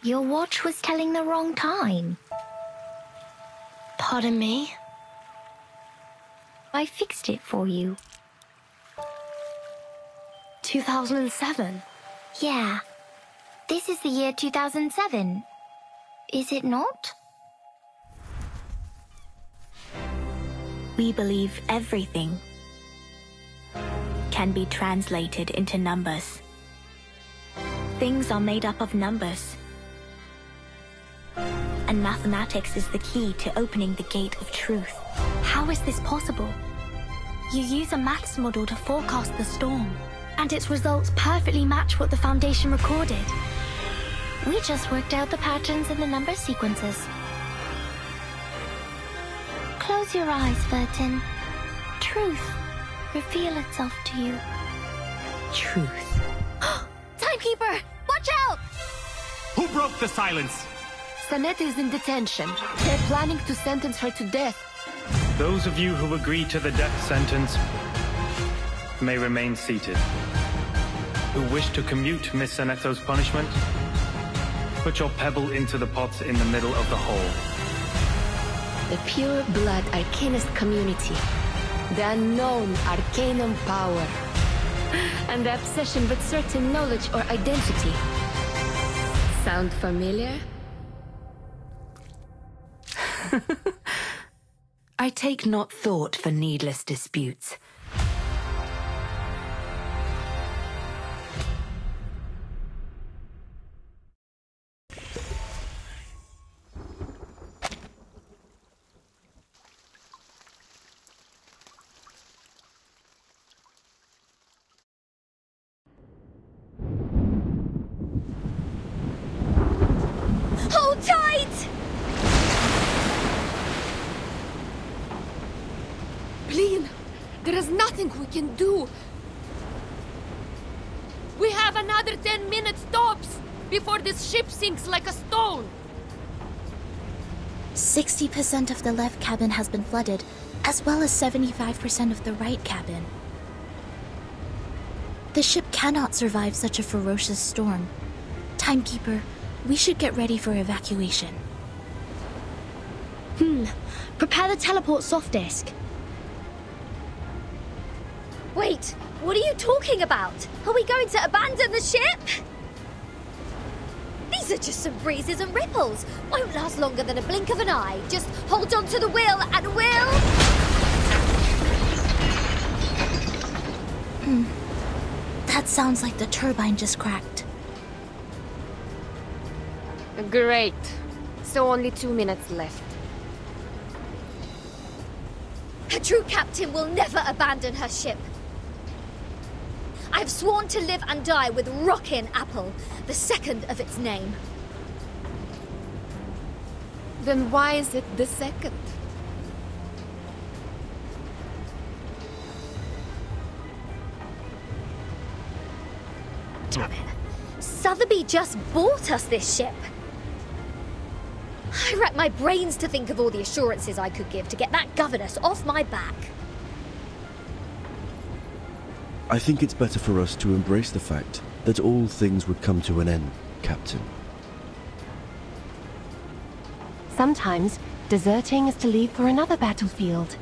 Your watch was telling the wrong time. Pardon me? I fixed it for you. 2007? Yeah. This is the year 2007. Is it not? We believe everything can be translated into numbers. Things are made up of numbers. And mathematics is the key to opening the gate of truth. How is this possible? You use a maths model to forecast the storm, and its results perfectly match what the Foundation recorded. We just worked out the patterns in the number sequences. Close your eyes, Vertin. Truth reveal itself to you. Truth. Timekeeper! Watch out! Who broke the silence? Sanette is in detention. They're planning to sentence her to death. Those of you who agree to the death sentence may remain seated. Who wish to commute Miss Sanetto's punishment, put your pebble into the pots in the middle of the hole. The pure blood arcanist community. The unknown arcanum power. And the obsession with certain knowledge or identity. Sound familiar? I take not thought for needless disputes. Hold tight! Please, there is nothing we can do. We have another 10 minutes tops before this ship sinks like a stone. 60% of the left cabin has been flooded, as well as 75% of the right cabin. The ship cannot survive such a ferocious storm. Timekeeper, we should get ready for evacuation. Prepare the teleport soft disk. Wait, what are you talking about? Are we going to abandon the ship? These are just some breezes and ripples. Won't last longer than a blink of an eye. Just hold on to the wheel and we'll... That sounds like the turbine just cracked. Great. So only 2 minutes left. A true captain will never abandon her ship. I've sworn to live and die with Rockin' Apple, the second of its name. Then why is it the second? Damn it. Sotheby just bought us this ship. I racked my brains to think of all the assurances I could give to get that governess off my back. I think it's better for us to embrace the fact that all things would come to an end, Captain. Sometimes, deserting is to leave for another battlefield.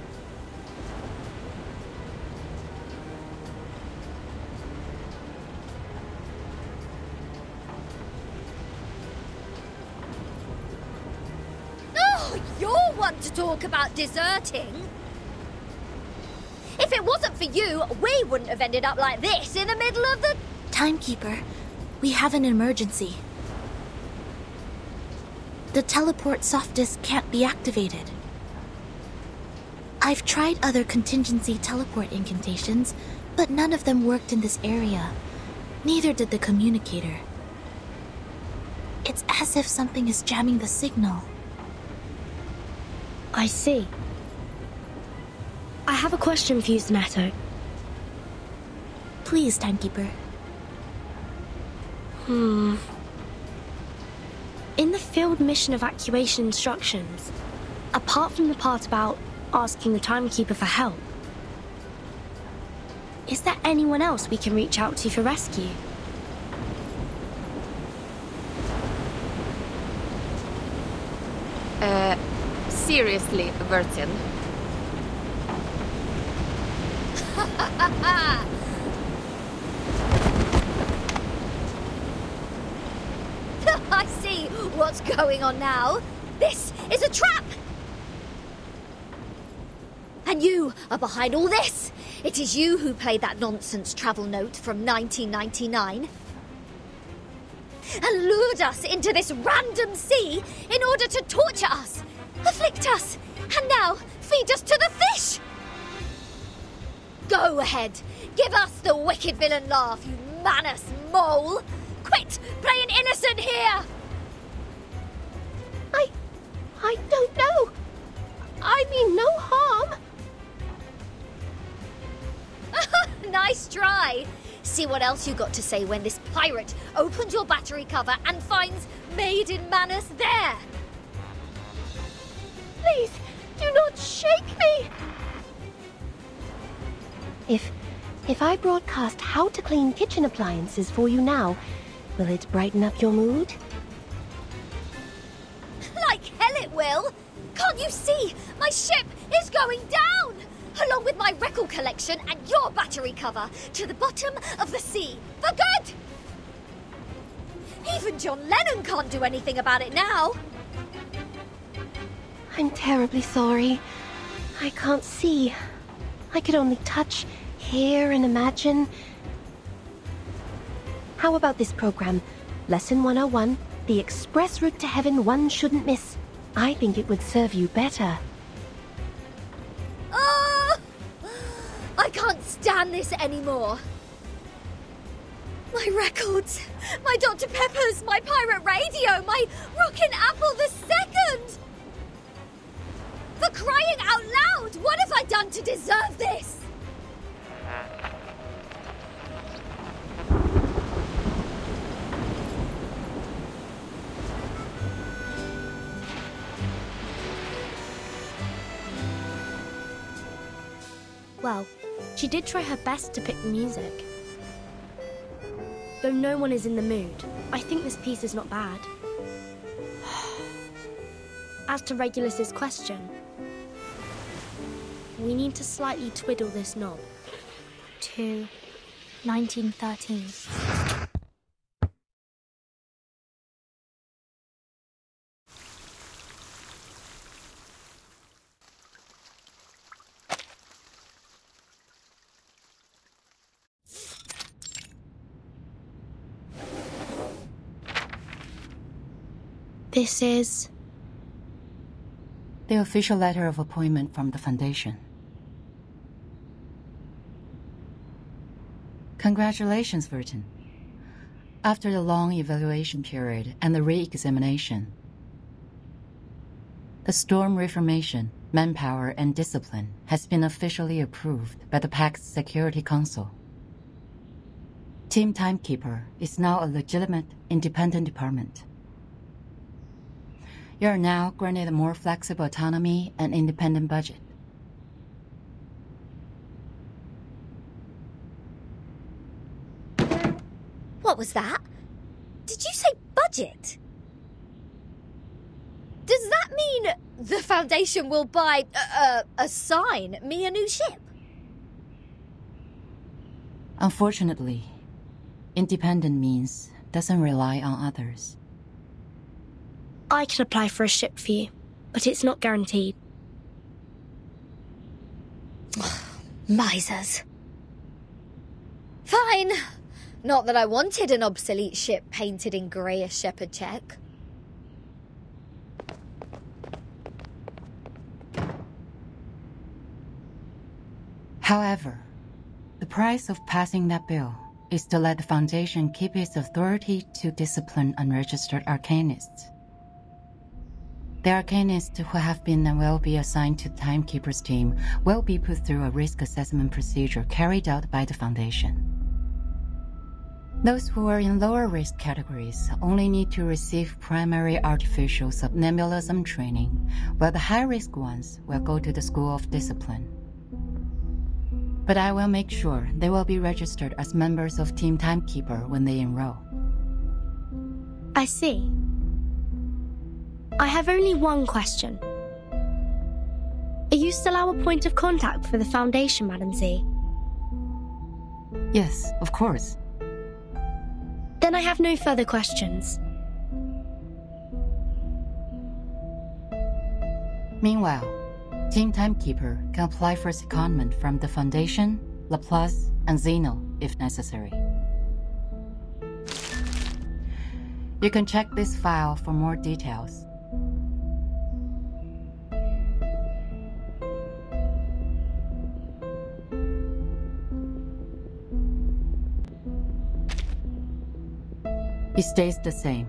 You're one to talk about deserting. If it wasn't for you, we wouldn't have ended up like this in the middle of the... Timekeeper, we have an emergency. The teleport soft disk can't be activated. I've tried other contingency teleport incantations, but none of them worked in this area. Neither did the communicator. It's as if something is jamming the signal. I see. I have a question for you, Sanetto. Please, Timekeeper. In the field mission evacuation instructions, apart from the part about asking the Timekeeper for help, is there anyone else we can reach out to for rescue? Seriously, Vertin. I see what's going on now. This is a trap! And you are behind all this. It is you who played that nonsense travel note from 1999 and lured us into this random sea in order to torture us, afflict us, and now feed us to the fish! Go ahead, give us the wicked villain laugh, you Manus mole! Quit playing innocent here! I don't know. I mean no harm. Nice try. See what else you got to say when this pirate opens your battery cover and finds Made in Manus there. Please, do not shake me. If I broadcast how to clean kitchen appliances for you now, will it brighten up your mood? Like hell it will. Can't you see? My ship is going down! Along with my record collection and your battery cover to the bottom of the sea. For good! Even John Lennon can't do anything about it now. I'm terribly sorry. I can't see. I could only touch, hear, and imagine. How about this program? Lesson 101, the express route to heaven one shouldn't miss. I think it would serve you better. Oh! I can't stand this anymore. My records, my Dr. Peppers, my pirate radio, my Rockin' Apple II! For crying out loud, what have I done to deserve this? Well, she did try her best to pick the music. Though no one is in the mood, I think this piece is not bad. As to Regulus's question, we need to slightly twiddle this knob to 1913. This is the official letter of appointment from the Foundation. Congratulations, Vertin. After the long evaluation period and the re-examination, the storm reformation, manpower, and discipline has been officially approved by the Pact's Security Council. Team Timekeeper is now a legitimate, independent department. You are now granted a more flexible autonomy and independent budget. What was that? Did you say budget? Does that mean the Foundation will assign me a new ship? Unfortunately, independent means doesn't rely on others. I can apply for a ship for you, but it's not guaranteed. Misers. Fine. Not that I wanted an obsolete ship painted in grey as shepherd check. However, the price of passing that bill is to let the Foundation keep its authority to discipline unregistered arcanists. The arcanists who have been and will be assigned to the Timekeeper's team will be put through a risk assessment procedure carried out by the Foundation. Those who are in lower risk categories only need to receive primary artificial somnambulism training, while the high-risk ones will go to the School of Discipline. But I will make sure they will be registered as members of Team Timekeeper when they enroll. I see. I have only one question. Are you still our point of contact for the Foundation, Madam Z? Yes, of course. Then I have no further questions. Meanwhile, Team Timekeeper can apply for secondment from the Foundation, Laplace, and Zeno if necessary. You can check this file for more details. It stays the same.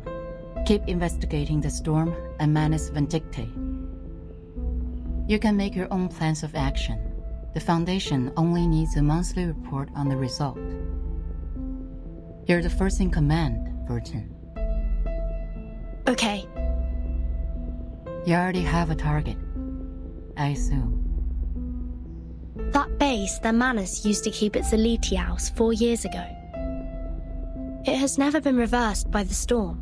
Keep investigating the storm and Manus Vindicte. You can make your own plans of action. The Foundation only needs a monthly report on the result. You're the first in command, Virgin. Okay. You already have a target, I assume. That base that Manus used to keep its Elite House 4 years ago. It has never been reversed by the storm.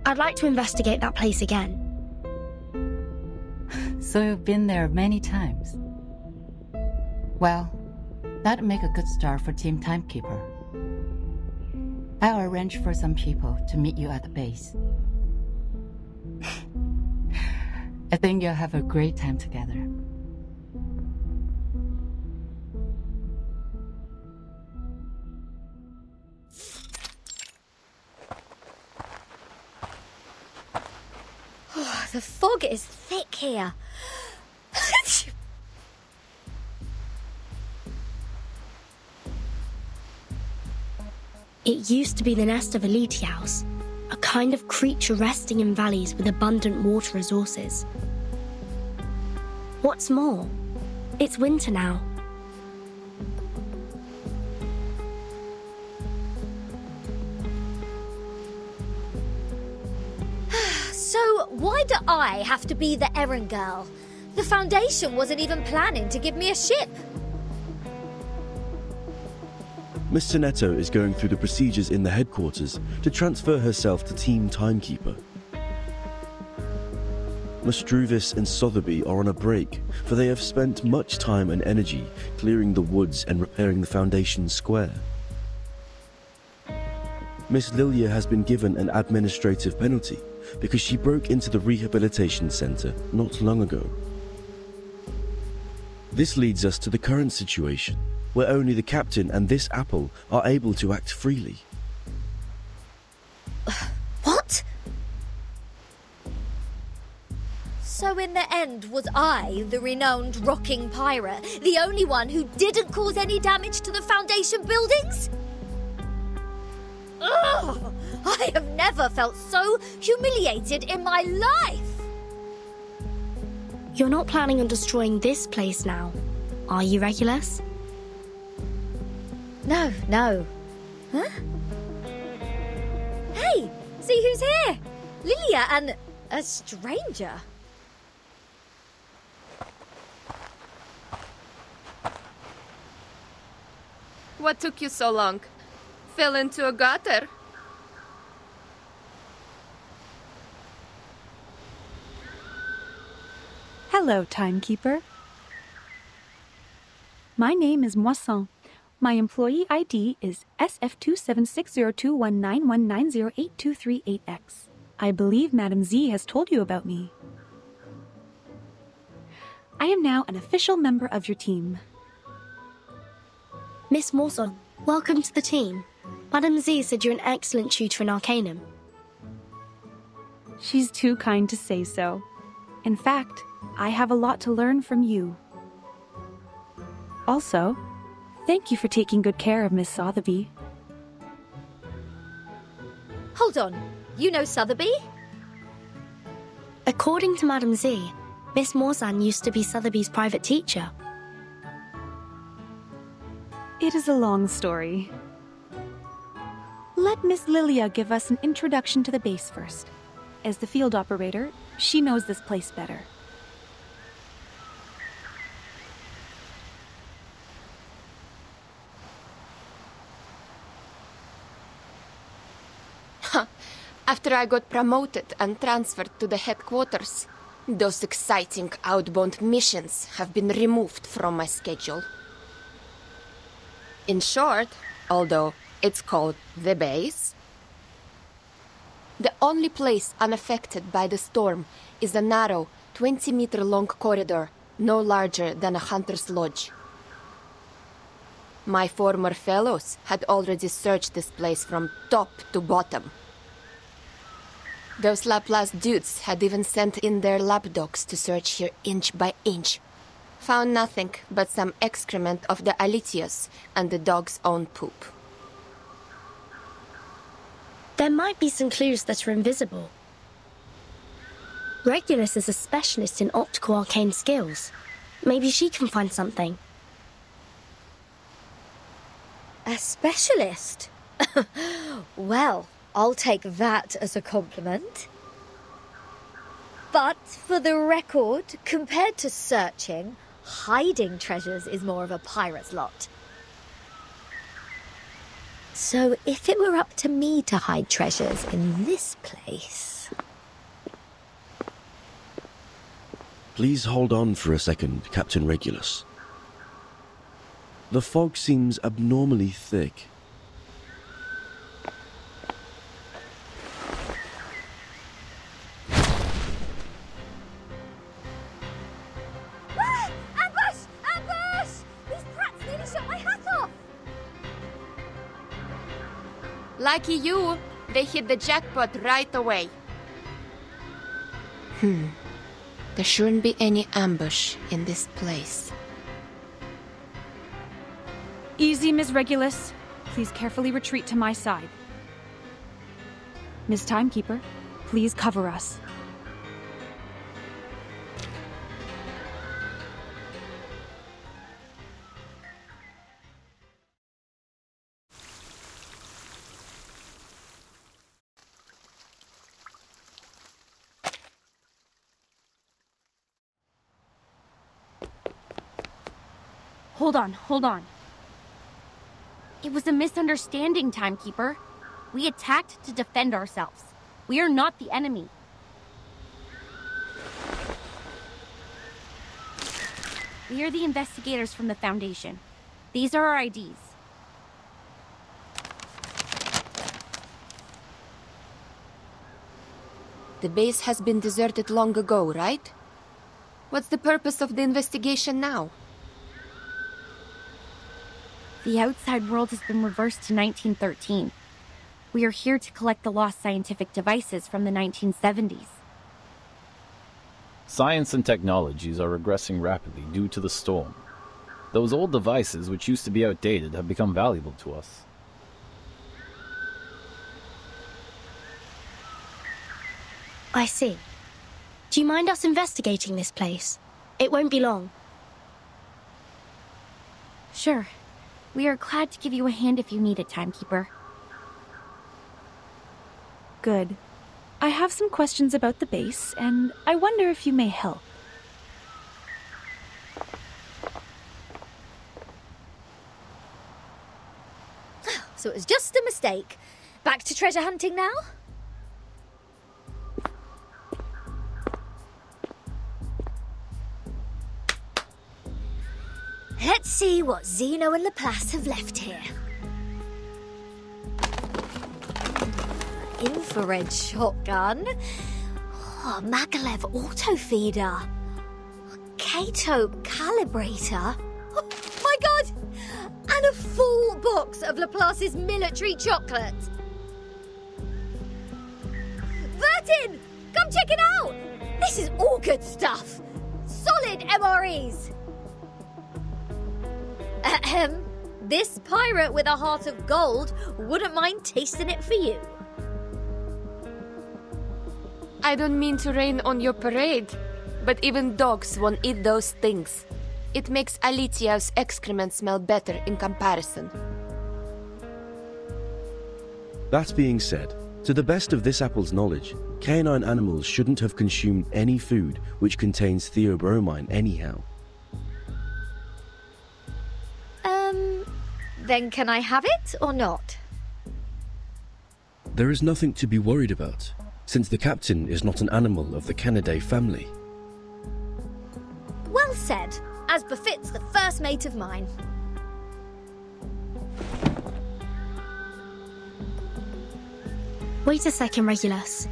I'd like to investigate that place again. So you've been there many times. Well, that'd make a good start for Team Timekeeper. I'll arrange for some people to meet you at the base. I think you'll have a great time together. Oh, the fog is thick here. It used to be the nest of Elite House, a kind of creature resting in valleys with abundant water resources. What's more, it's winter now. So why do I have to be the errand girl? The Foundation wasn't even planning to give me a ship. Miss Sonetto is going through the procedures in the headquarters to transfer herself to Team Timekeeper. Mustruvis and Sotheby are on a break, for they have spent much time and energy clearing the woods and repairing the Foundation square. Miss Lilia has been given an administrative penalty because she broke into the rehabilitation center not long ago. This leads us to the current situation, where only the captain and this apple are able to act freely. What? So in the end, was I, the renowned rocking pirate, the only one who didn't cause any damage to the Foundation buildings? Ugh! I have never felt so humiliated in my life! You're not planning on destroying this place now, are you, Regulus? No. Huh? Hey, see who's here? Lilia and a stranger. What took you so long? Fell into a gutter? Hello, Timekeeper. My name is Moisson. My employee ID is SF27602191908238X. I believe Madam Z has told you about me. I am now an official member of your team. Miss Moisson, welcome to the team. Madam Z said you're an excellent tutor in Arcanum. She's too kind to say so. In fact, I have a lot to learn from you. Also, thank you for taking good care of Miss Sotheby. Hold on, you know Sotheby? According to Madam Z, Miss Morzan used to be Sotheby's private teacher. It is a long story. Let Miss Lilia give us an introduction to the base first. As the field operator, she knows this place better. After I got promoted and transferred to the headquarters, those exciting outbound missions have been removed from my schedule. In short, although it's called the base, the only place unaffected by the storm is a narrow, 20-meter-long corridor, no larger than a hunter's lodge. My former fellows had already searched this place from top to bottom. Those Laplace dudes had even sent in their lapdogs to search here inch by inch. Found nothing but some excrement of the Alitios and the dog's own poop. There might be some clues that are invisible. Regulus is a specialist in optical arcane skills. Maybe she can find something. A specialist? Well, I'll take that as a compliment. But for the record, compared to searching, hiding treasures is more of a pirate's lot. So if it were up to me to hide treasures in this place... Please hold on for a second, Captain Regulus. The fog seems abnormally thick. Ambush! Ambush! These brats nearly shot my hat off! Lucky you, they hit the jackpot right away. There shouldn't be any ambush in this place. Easy, Ms. Regulus. Please carefully retreat to my side. Ms. Timekeeper, please cover us. Hold on. It was a misunderstanding, Timekeeper. We attacked to defend ourselves. We are not the enemy. We are the investigators from the Foundation. These are our IDs. The base has been deserted long ago, right? What's the purpose of the investigation now? The outside world has been reversed to 1913. We are here to collect the lost scientific devices from the 1970s. Science and technologies are regressing rapidly due to the storm. Those old devices, which used to be outdated, have become valuable to us. I see. Do you mind us investigating this place? It won't be long. Sure. We are glad to give you a hand if you need it, Timekeeper. Good. I have some questions about the base, and I wonder if you may help. So it was just a mistake. Back to treasure hunting now? Let's see what Zeno and Laplace have left here. Infrared shotgun. Oh, Magalev auto feeder. Kato calibrator. Oh my god! And a full box of Laplace's military chocolate. Bertin! Come check it out! This is all good stuff. Solid MREs. This pirate with a heart of gold wouldn't mind tasting it for you. I don't mean to rain on your parade, but even dogs won't eat those things. It makes Alitia's excrement smell better in comparison. That being said, to the best of this apple's knowledge, canine animals shouldn't have consumed any food which contains theobromine anyhow. Then can I have it or not? There is nothing to be worried about, since the captain is not an animal of the Canidae family. Well said, as befits the first mate of mine. Wait a second, Regulus.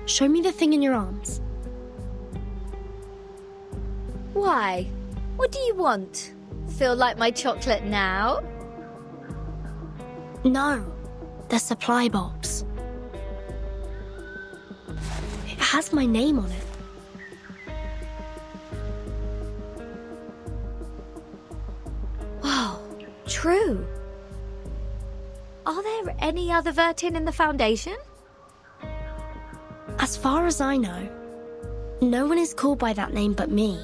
Show me the thing in your arms. Why? What do you want? Feel like my chocolate now? No, the supply box. It has my name on it. Wow, true. Are there any other Vertin in the Foundation? As far as I know, no one is called by that name but me.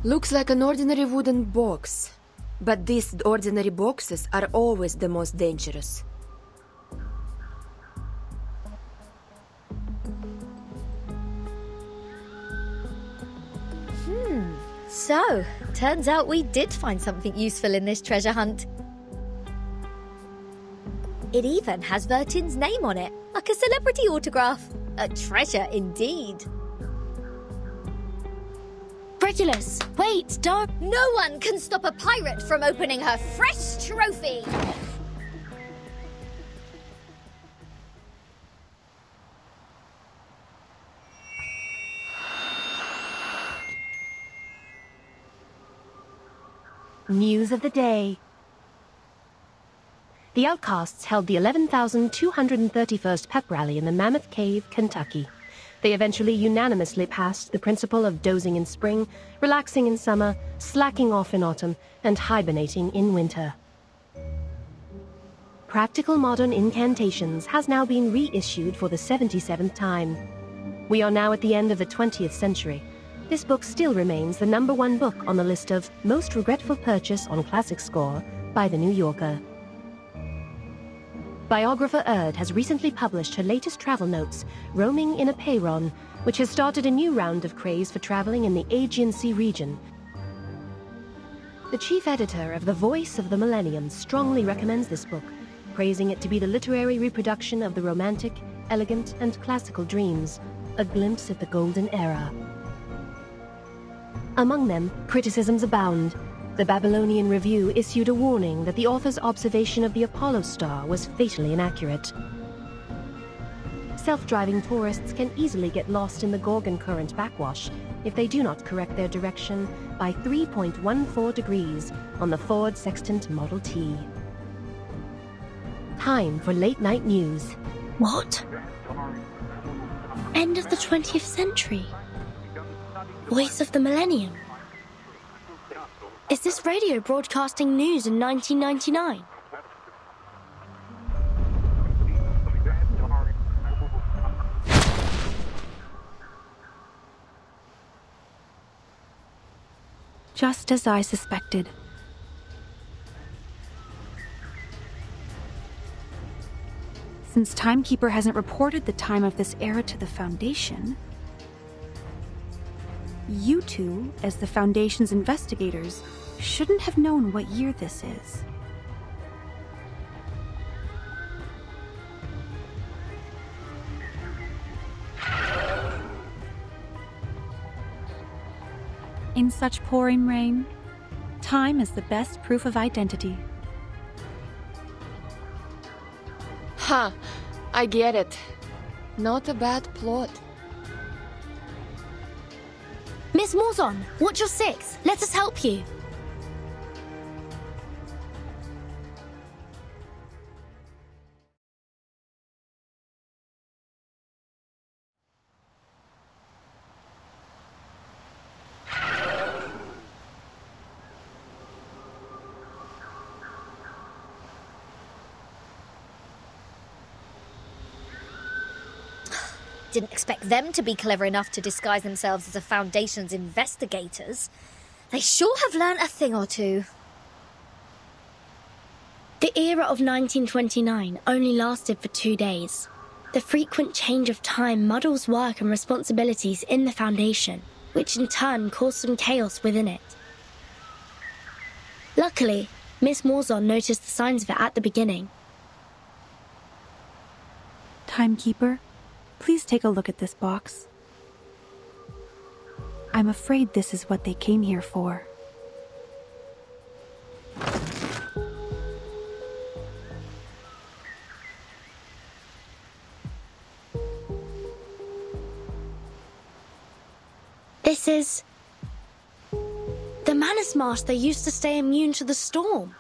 Looks like an ordinary wooden box. But these ordinary boxes are always the most dangerous. So, turns out we did find something useful in this treasure hunt. It even has Vertin's name on it, like a celebrity autograph. A treasure indeed. Regulus, wait, don't... No one can stop a pirate from opening her fresh trophy! News of the day. The Outcasts held the 11,231st pep rally in the Mammoth Cave, Kentucky. They eventually unanimously passed the principle of dozing in spring, relaxing in summer, slacking off in autumn, and hibernating in winter. Practical Modern Incantations has now been reissued for the 77th time. We are now at the end of the 20th century. This book still remains the #1 book on the list of most regretful purchase on Classic Score by The New Yorker. Biographer Erd has recently published her latest travel notes, Roaming in a Peyron, which has started a new round of craze for traveling in the Aegean Sea region. The chief editor of The Voice of the Millennium strongly recommends this book, praising it to be the literary reproduction of the romantic, elegant, and classical dreams, a glimpse at the golden era. Among them, criticisms abound. The Babylonian Review issued a warning that the author's observation of the Apollo star was fatally inaccurate. Self-driving tourists can easily get lost in the Gorgon Current backwash if they do not correct their direction by 3.14 degrees on the Ford Sextant Model T. Time for late-night news. What? End of the 20th century? Voice of the Millennium? Is this radio broadcasting news in 1999? Just as I suspected. Since Timekeeper hasn't reported the time of this era to the Foundation, you two, as the Foundation's investigators, shouldn't have known what year this is. In such pouring rain, time is the best proof of identity. Huh, I get it. Not a bad plot. Miss Morzon, watch your six. Let us help you. Didn't expect them to be clever enough to disguise themselves as the Foundation's investigators. They sure have learnt a thing or two. The era of 1929 only lasted for 2 days. The frequent change of time muddles work and responsibilities in the Foundation, which in turn caused some chaos within it. Luckily, Miss Morzon noticed the signs of it at the beginning. Timekeeper, please take a look at this box. I'm afraid this is what they came here for. This is... the Manus Master used to stay immune to the storm.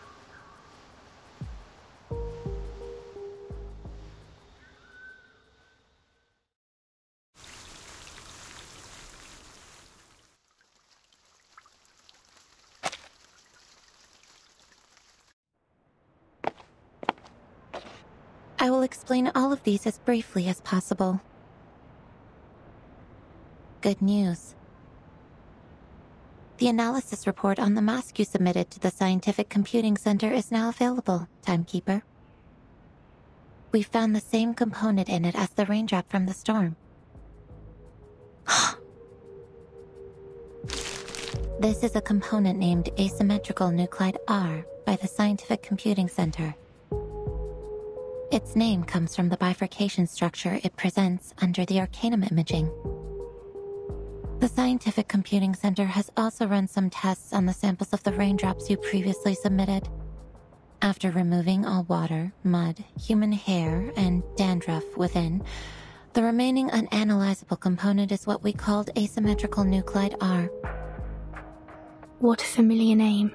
I will explain all of these as briefly as possible. Good news. The analysis report on the mask you submitted to the Scientific Computing Center is now available, Timekeeper. We found the same component in it as the raindrop from the storm. This is a component named asymmetrical nuclide R by the Scientific Computing Center. Its name comes from the bifurcation structure it presents under the Arcanum imaging. The Scientific Computing Center has also run some tests on the samples of the raindrops you previously submitted. After removing all water, mud, human hair, and dandruff within, the remaining unanalyzable component is what we called asymmetrical nuclide R. What a familiar name.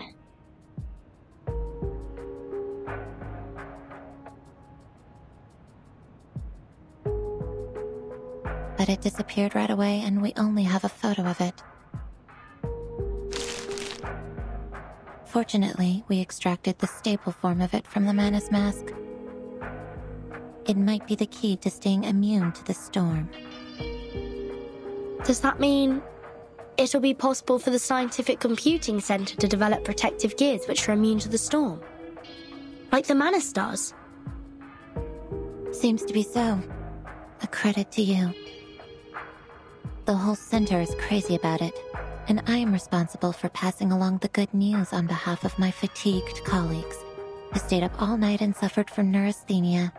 But it disappeared right away, and we only have a photo of it. Fortunately, we extracted the stable form of it from the Manus mask. It might be the key to staying immune to the storm. Does that mean it'll be possible for the Scientific Computing Center to develop protective gears which are immune to the storm? Like the Manus does? Seems to be so. A credit to you. The whole center is crazy about it, and I am responsible for passing along the good news on behalf of my fatigued colleagues, who stayed up all night and suffered from neurasthenia.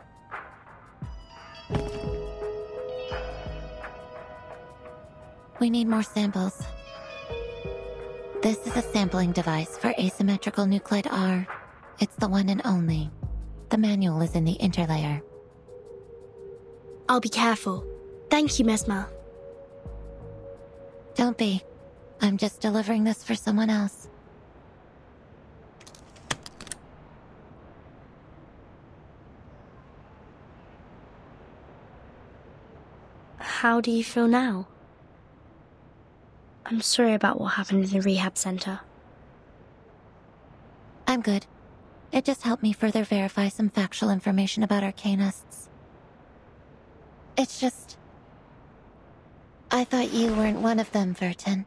We need more samples. This is a sampling device for asymmetrical nuclide R. It's the one and only. The manual is in the interlayer. I'll be careful. Thank you, Mesmer. Don't be. I'm just delivering this for someone else. How do you feel now? I'm sorry about what happened in the rehab center. I'm good. It just helped me further verify some factual information about Arcanists. It's just... I thought you weren't one of them, Vertin.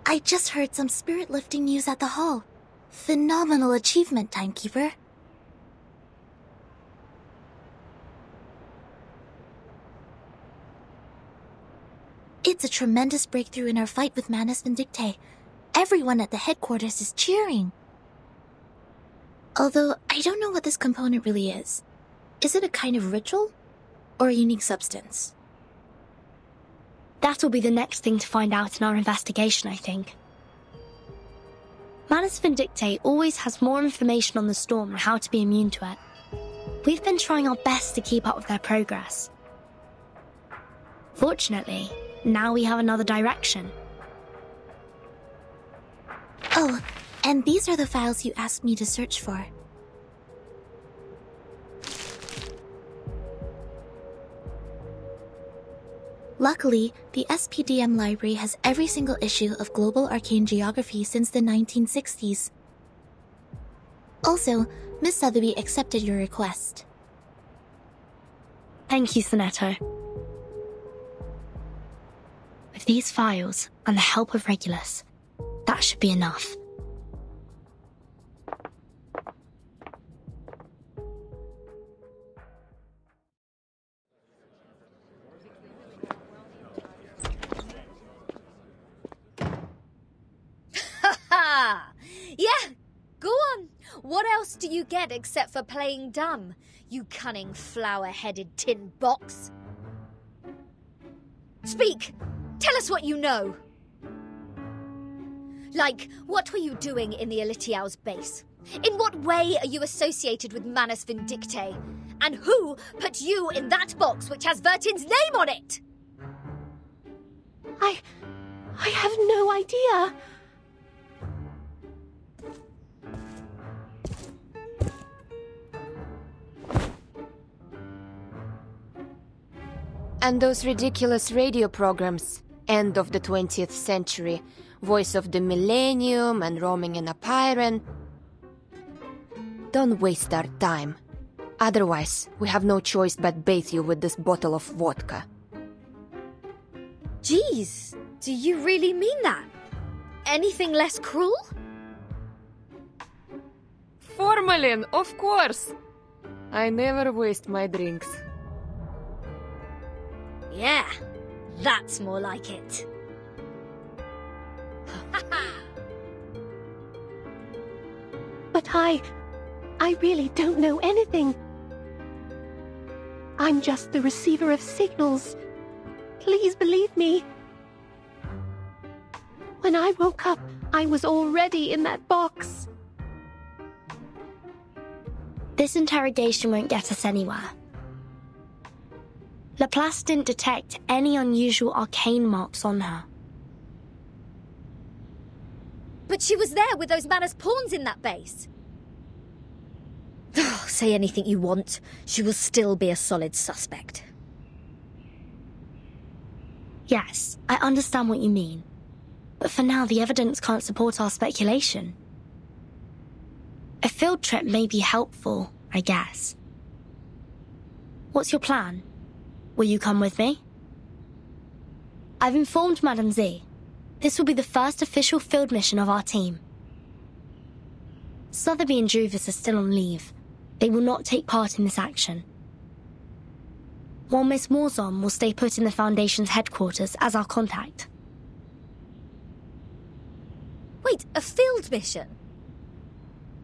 I just heard some spirit-lifting news at the hall. Phenomenal achievement, Timekeeper. It's a tremendous breakthrough in our fight with Manus Vindictae. Everyone at the headquarters is cheering. Although, I don't know what this component really is. Is it a kind of ritual? Or a unique substance? That'll be the next thing to find out in our investigation, I think. Manus Vindictae always has more information on the storm and how to be immune to it. We've been trying our best to keep up with their progress. Fortunately, now we have another direction. Oh, and these are the files you asked me to search for. Luckily, the SPDM library has every single issue of Global Arcane Geography since the 1960s. Also, Miss Sotheby accepted your request. Thank you, Sonetto. With these files, and the help of Regulus, that That should be enough. Yeah, go on. What else do you get except for playing dumb, you cunning flower-headed tin box? Speak! Tell us what you know! Like, what were you doing in the Elitiao's base? In what way are you associated with Manus Vindictae? And who put you in that box which has Vertin's name on it? I have no idea. And those ridiculous radio programs, end of the 20th century, voice of the millennium and roaming in a Pyren. Don't waste our time. Otherwise, we have no choice but bathe you with this bottle of vodka. Jeez, do you really mean that? Anything less cruel? Formalin, of course! I never waste my drinks. Yeah, that's more like it. But I really don't know anything. I'm just the receiver of signals. Please believe me. When I woke up, I was already in that box. This interrogation won't get us anywhere. Laplace didn't detect any unusual arcane marks on her. But she was there with those Manus pawns in that base. Say anything you want, she will still be a solid suspect. Yes, I understand what you mean. But for now, the evidence can't support our speculation. A field trip may be helpful, I guess. What's your plan? Will you come with me? I've informed Madame Z. This will be the first official field mission of our team. Sotheby and Druvis are still on leave. They will not take part in this action. While Miss Morzon will stay put in the Foundation's headquarters as our contact. Wait, a field mission?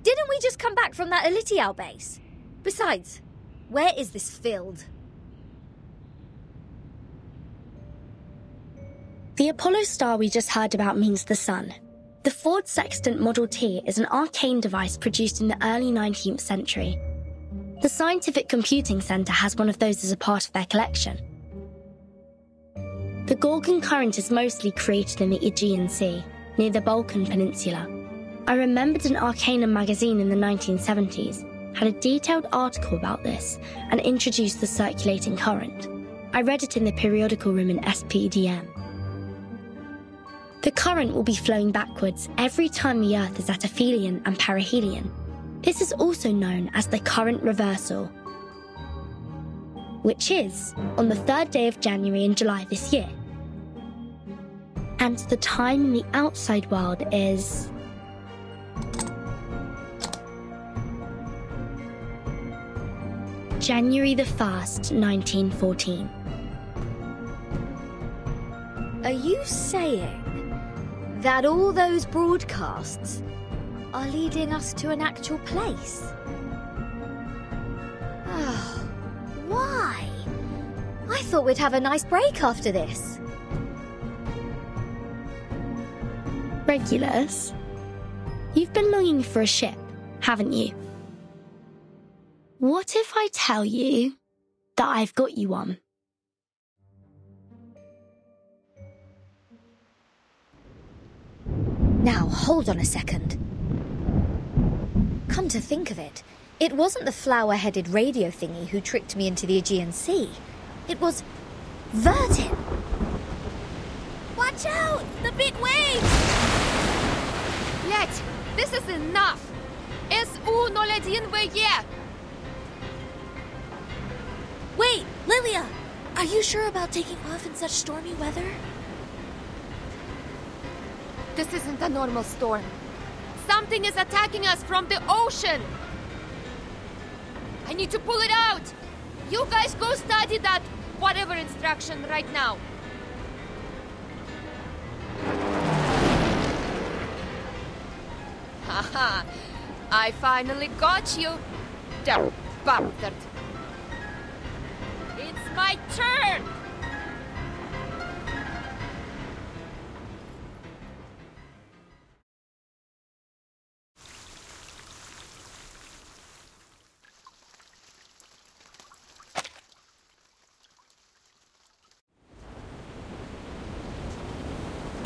Didn't we just come back from that Elitiao base? Besides, where is this field? The Apollo star we just heard about means the sun. The Ford Sextant Model T is an arcane device produced in the early 19th century. The Scientific Computing Center has one of those as a part of their collection. The Gorgon current is mostly created in the Aegean Sea, near the Balkan Peninsula. I remembered an Arcanum magazine in the 1970s had a detailed article about this and introduced the circulating current. I read it in the periodical room in SPDM. The current will be flowing backwards every time the Earth is at aphelion and perihelion. This is also known as the current reversal, which is on the 3rd day of January and July this year. And the time in the outside world is... January the 1st, 1914. Are you saying that all those broadcasts are leading us to an actual place? Oh, why? I thought we'd have a nice break after this. Regulus, you've been longing for a ship, haven't you? What if I tell you that I've got you one? Now, hold on a second. Come to think of it, it wasn't the flower-headed radio thingy who tricked me into the Aegean Sea. It was Vertin. Watch out! The big waves! Блять, this is enough! SU-01 VE! Wait, Lilia! Are you sure about taking off in such stormy weather? This isn't a normal storm. Something is attacking us from the ocean! I need to pull it out! You guys go study that whatever instruction right now. Haha, I finally got you. Damn bastard. It's my turn!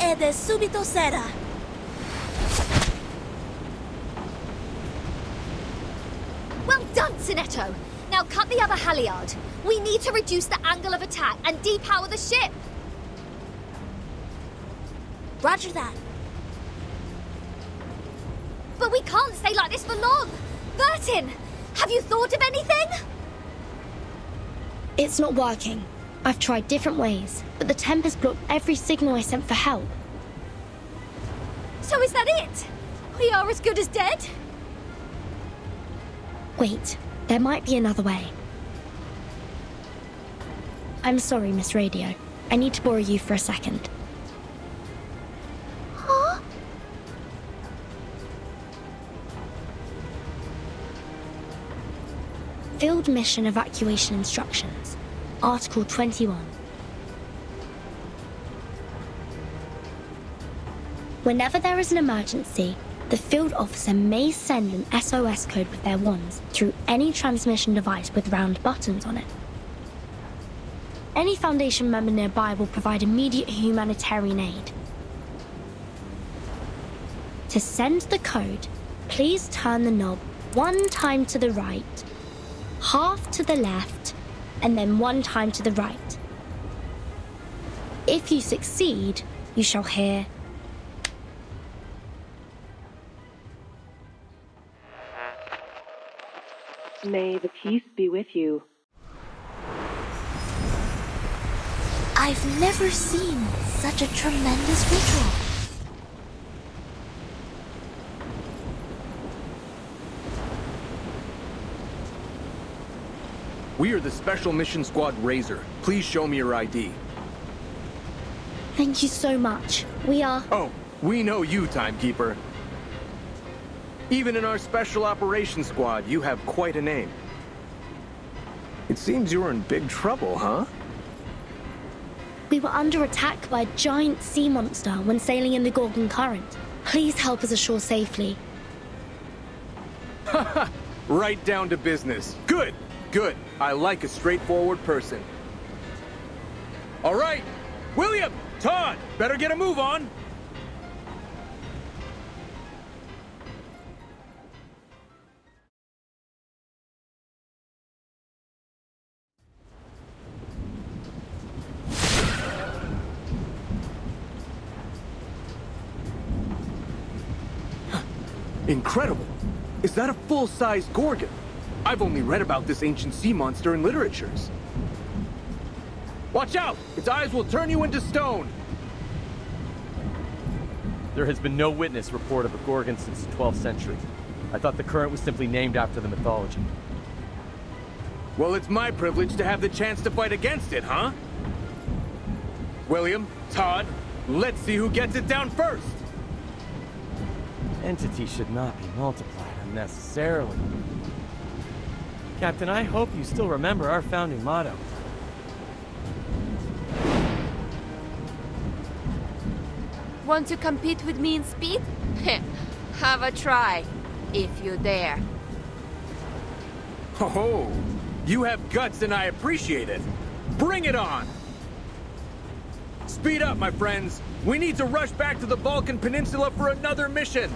Ed è subito sera. Well done, Sinetto! Now cut the other halyard. We need to reduce the angle of attack and depower the ship. Roger that. But we can't stay like this for long. Bertin, have you thought of anything? It's not working. I've tried different ways, but the Tempest blocked every signal I sent for help. So is that it? We are as good as dead? Wait, there might be another way. I'm sorry, Miss Radio. I need to borrow you for a second. Huh? Field Mission Evacuation Instructions, Article 21. Whenever there is an emergency, the field officer may send an SOS code with their wands through any transmission device with round buttons on it. Any Foundation member nearby will provide immediate humanitarian aid. To send the code, please turn the knob 1 time to the right, half to the left, and then 1 time to the right. If you succeed, you shall hear May the peace be with you. I've never seen such a tremendous ritual. We are the Special Mission Squad Razor. Please show me your ID. Thank you so much. We are... Oh, we know you, Timekeeper. Even in our Special Operations Squad, you have quite a name. It seems you're in big trouble, huh? We were under attack by a giant sea monster when sailing in the Gorgon Current. Please help us ashore safely. Haha! Right down to business. Good! Good. I like a straightforward person. All right! William! Todd! Better get a move on! Incredible! Is that a full-size Gorgon? I've only read about this ancient sea monster in literatures. Watch out! Its eyes will turn you into stone! There has been no witness report of a Gorgon since the 12th century. I thought the current was simply named after the mythology. Well, it's my privilege to have the chance to fight against it, huh? William, Todd, let's see who gets it down first! Entities should not be multiplied unnecessarily. Captain, I hope you still remember our founding motto. Want to compete with me in speed? Have a try, if you dare. Oh, you have guts and I appreciate it. Bring it on! Speed up, my friends. We need to rush back to the Balkan Peninsula for another mission.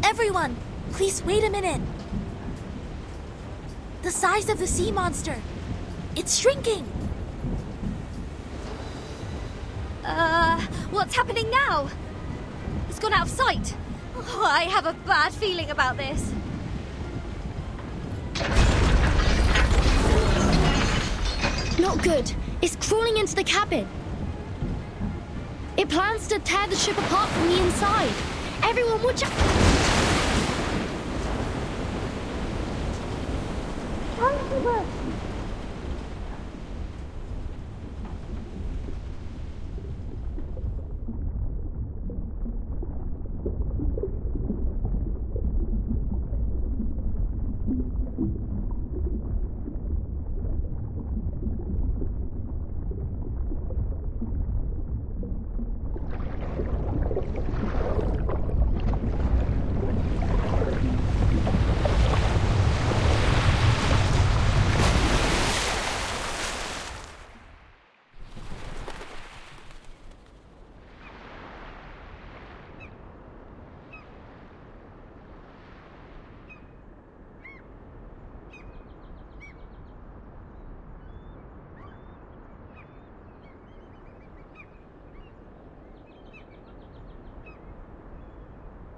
Everyone, please wait a minute. The size of the sea monster. It's shrinking. What's happening now? It's gone out of sight. Oh, I have a bad feeling about this. Not good. It's crawling into the cabin. It plans to tear the ship apart from the inside. Everyone watch out!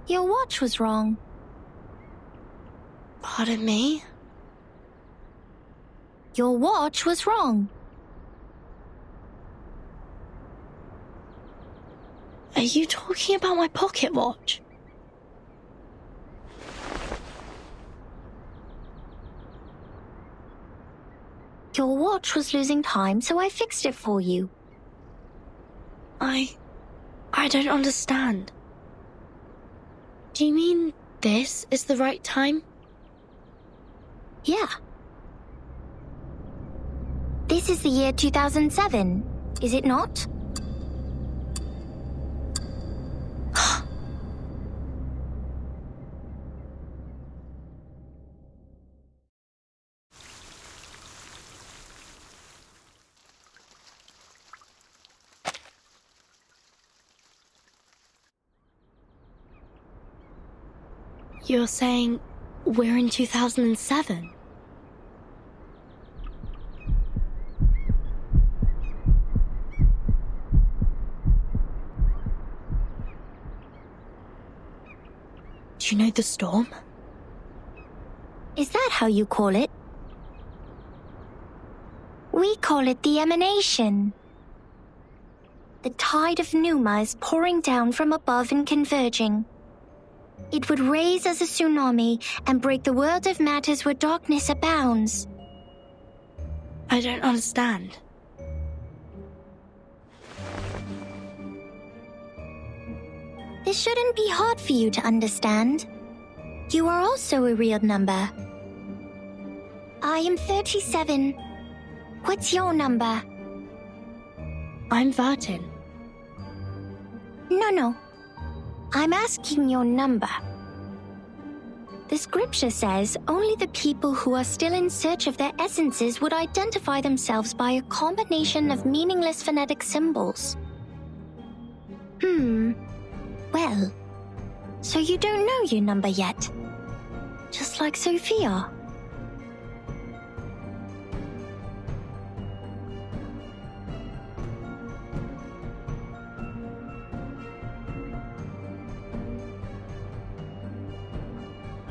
Your watch was wrong. Pardon me? Your watch was wrong. Are you talking about my pocket watch? Your watch was losing time, so I fixed it for you. I don't understand. Do you mean this is the right time? Yeah. This is the year 2007, is it not? You're saying we're in 2007? Do you know the storm? Is that how you call it? We call it the emanation. The tide of Numa is pouring down from above and converging. It would raise as a tsunami and break the world of matters where darkness abounds. I don't understand. This shouldn't be hard for you to understand. You are also a real number. I am 37. What's your number? I'm Vertin. No. I'm asking your number. The scripture says only the people who are still in search of their essences would identify themselves by a combination of meaningless phonetic symbols. Well, so you don't know your number yet. Just like Sophia.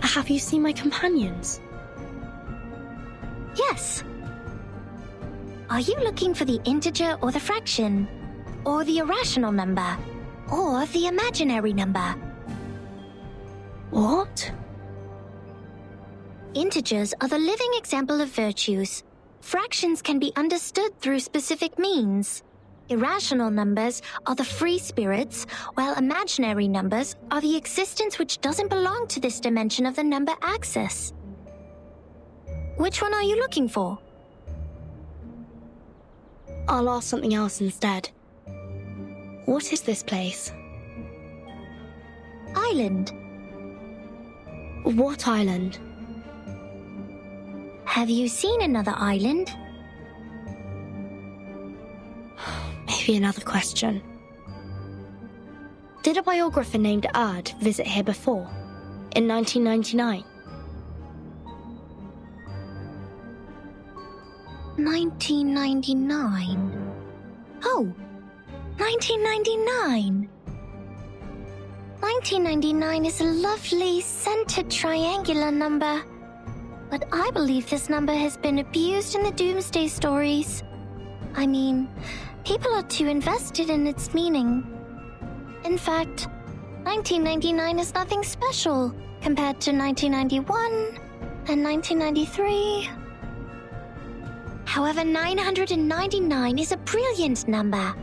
Have you seen my companions? Yes. Are you looking for the integer or the fraction? Or the irrational number? Or the imaginary number? What? Integers are the living example of virtues. Fractions can be understood through specific means. Irrational numbers are the free spirits, while imaginary numbers are the existence which doesn't belong to this dimension of the number axis. Which one are you looking for? I'll ask something else instead. What is this place? Island. What island? Have you seen another island? Maybe another question. Did a biographer named Ard visit here before? In 1999? 1999? Oh, 1999! 1999 is a lovely, centered triangular number. But I believe this number has been abused in the Doomsday stories. I mean, People are too invested in its meaning. In fact, 1999 is nothing special compared to 1991 and 1993. However, 999 is a brilliant number.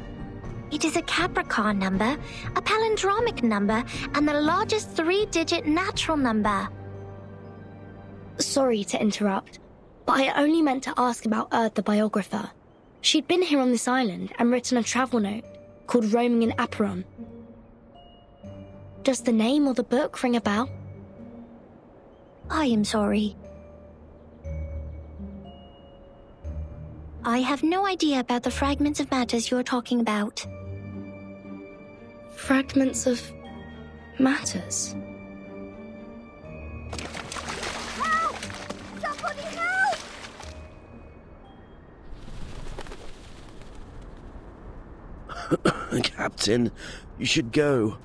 It is a Capricorn number, a palindromic number, and the largest three-digit natural number. Sorry to interrupt, but I only meant to ask about Earth the biographer. She'd been here on this island and written a travel note called Roaming in Acheron. Does the name or the book ring a bell? I am sorry. I have no idea about the fragments of matters you're talking about. Fragments of matters? Help! Somebody help! Captain, you should go.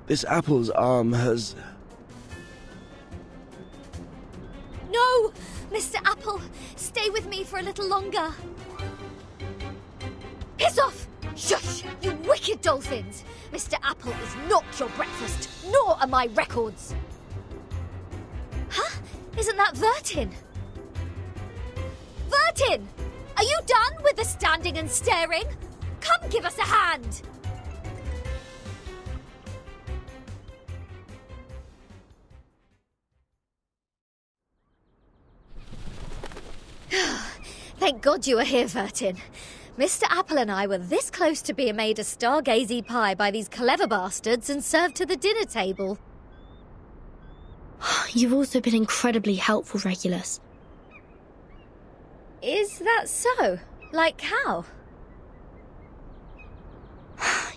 This apple's arm has... No! Mr. Apple, stay with me for a little longer. Piss off! Shush! You wicked dolphins! Mr. Apple is not your breakfast, nor are my records. Huh? Isn't that Vertin? Vertin! Are you done with the standing and staring? Come give us a hand! Thank God you are here, Vertin. Mr. Apple and I were this close to being made a stargazy pie by these clever bastards and served to the dinner table. You've also been incredibly helpful, Regulus. Is that so? Like how?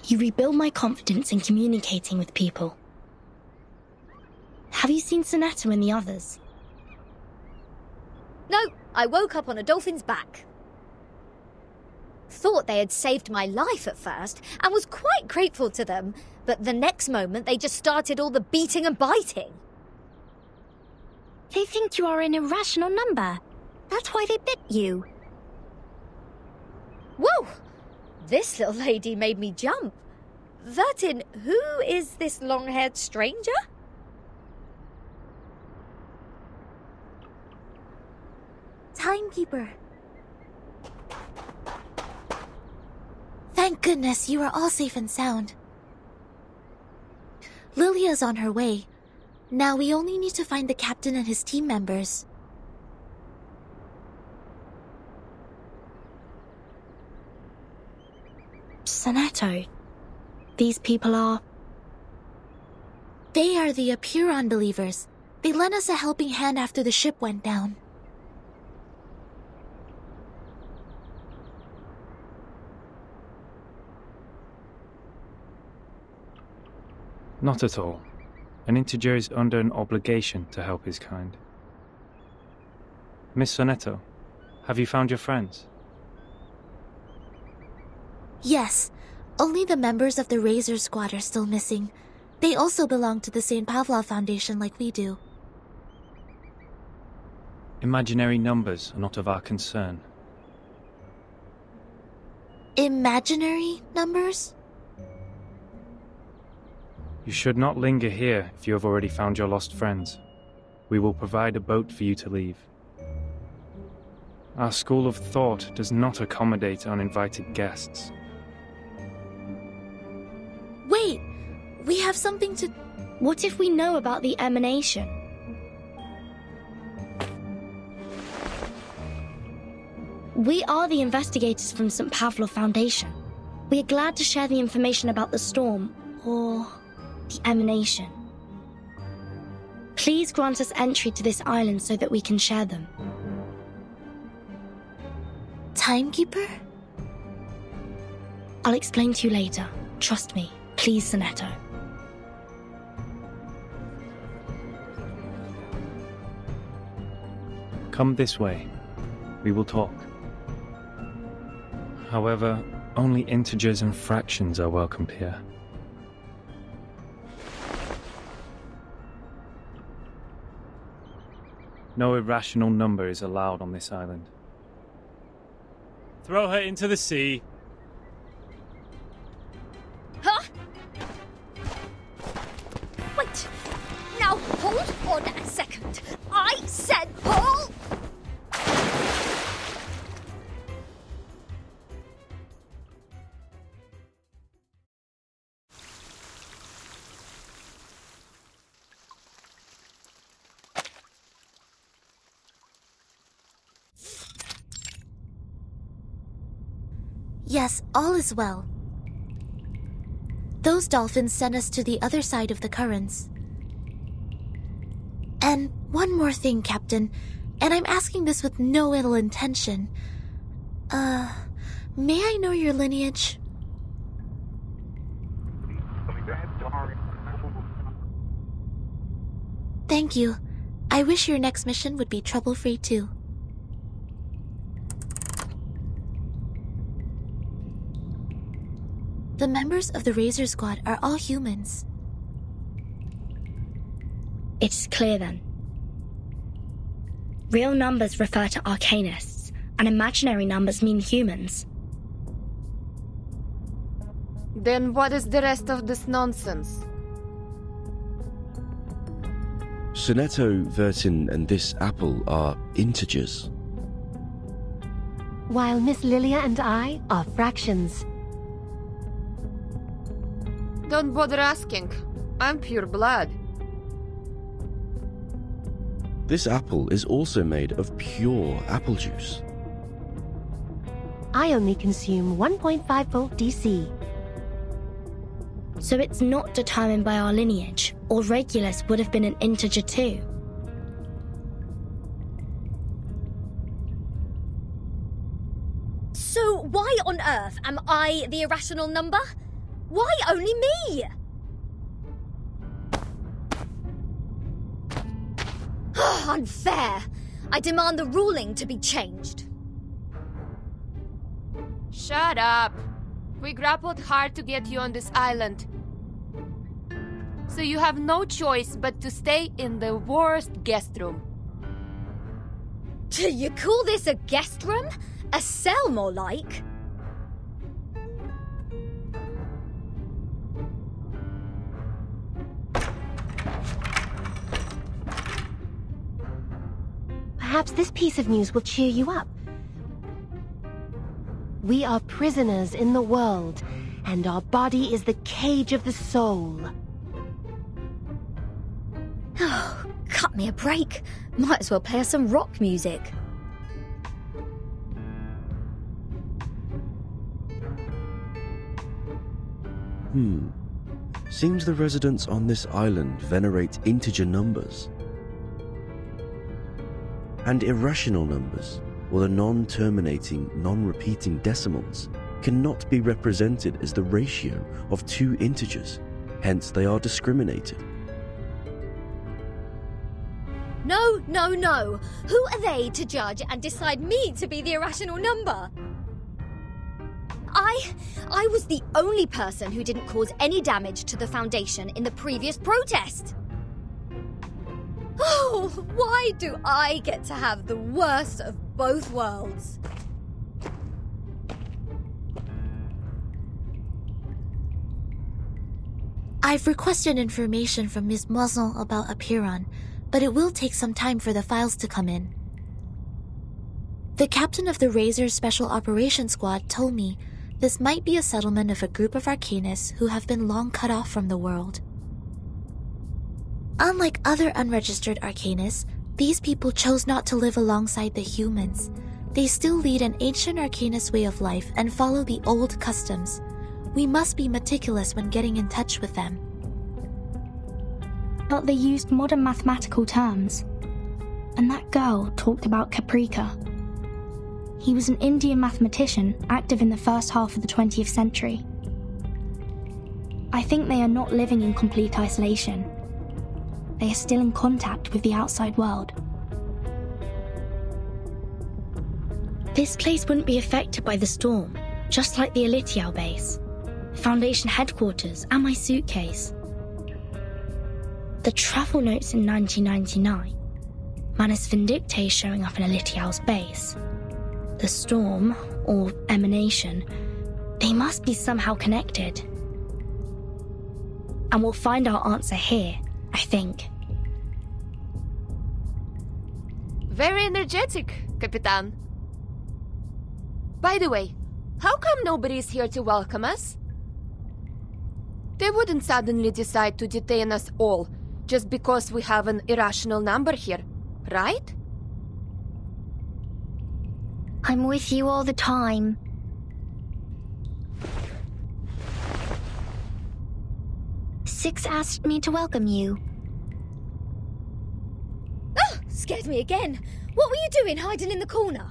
You rebuild my confidence in communicating with people. Have you seen Sonetta and the others? No, I woke up on a dolphin's back. Thought they had saved my life at first, and was quite grateful to them, but the next moment they just started all the beating and biting. They think you are an irrational number. That's why they bit you. Whoa! This little lady made me jump. Vertin, who is this long-haired stranger? Timekeeper. Thank goodness you are all safe and sound. Lilia's on her way. Now we only need to find the captain and his team members. Sonetto, these people are... They are the Apuron believers. They lent us a helping hand after the ship went down. Not at all. An integer is under an obligation to help his kind. Miss Sonetto, have you found your friends? Yes, only the members of the Razor Squad are still missing. They also belong to the St. Pavlov Foundation like we do. Imaginary numbers are not of our concern. Imaginary numbers? You should not linger here if you have already found your lost friends. We will provide a boat for you to leave. Our school of thought does not accommodate uninvited guests. Wait! We have something to... What if we know about the emanation? We are the investigators from St. Pavlov Foundation. We are glad to share the information about the storm, or the emanation. Please grant us entry to this island so that we can share them. Timekeeper? I'll explain to you later. Trust me. Please, Sonetto. Come this way. We will talk. However, only integers and fractions are welcomed here. No irrational number is allowed on this island. Throw her into the sea. Yes, all is well. Those dolphins sent us to the other side of the currents. And one more thing, Captain, and I'm asking this with no ill intention. May I know your lineage? Thank you. I wish your next mission would be trouble-free too. The members of the Razor Squad are all humans. It's clear then. Real numbers refer to arcanists, and imaginary numbers mean humans. Then what is the rest of this nonsense? Sonetto, Vertin, and this apple are integers. While Miss Lilia and I are fractions. Don't bother asking. I'm pure blood. This apple is also made of pure apple juice. I only consume 1.5 volt DC. So it's not determined by our lineage, or Regulus would have been an integer too. So why on earth am I the irrational number? Why only me? Unfair. I demand the ruling to be changed. Shut up. We grappled hard to get you on this island. So you have no choice but to stay in the worst guest room. Do you call this a guest room? A cell, more like? Perhaps this piece of news will cheer you up. We are prisoners in the world, and our body is the cage of the soul. Oh, cut me a break. Might as well play us some rock music. Seems the residents on this island venerate integer numbers. And irrational numbers, or the non-terminating, non-repeating decimals, cannot be represented as the ratio of two integers, hence they are discriminated. No, no, no. Who are they to judge and decide me to be the irrational number? I was the only person who didn't cause any damage to the Foundation in the previous protest. Oh, why do I get to have the worst of both worlds? I've requested information from Ms. Moisson about Apiron, but it will take some time for the files to come in. The captain of the Razor Special Operations Squad told me this might be a settlement of a group of arcanists who have been long cut off from the world. Unlike other unregistered arcanists, these people chose not to live alongside the humans. They still lead an ancient arcanist way of life and follow the old customs. We must be meticulous when getting in touch with them. But they used modern mathematical terms. And that girl talked about Caprica. He was an Indian mathematician active in the first half of the 20th century. I think they are not living in complete isolation. They are still in contact with the outside world. This place wouldn't be affected by the storm, just like the Elitial base, Foundation headquarters, and my suitcase. The travel notes in 1999, Manus Vindictae showing up in Elitial's base. The storm, or emanation, they must be somehow connected. And we'll find our answer here, I think. Very energetic, Capitan. By the way, how come nobody's here to welcome us? They wouldn't suddenly decide to detain us all just because we have an irrational number here, right? I'm with you all the time. Six asked me to welcome you. Oh, scared me again. What were you doing hiding in the corner?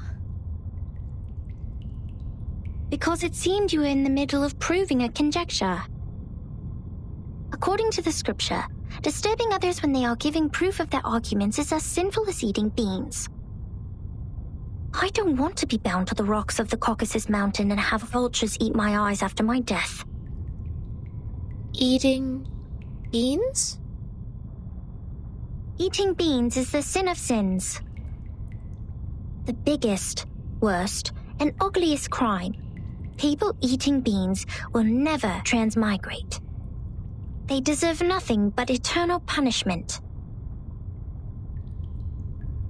Because it seemed you were in the middle of proving a conjecture. According to the scripture, disturbing others when they are giving proof of their arguments is as sinful as eating beans. I don't want to be bound to the rocks of the Caucasus Mountain and have vultures eat my eyes after my death. Eating beans? Eating beans is the sin of sins. The biggest, worst, and ugliest crime. People eating beans will never transmigrate. They deserve nothing but eternal punishment.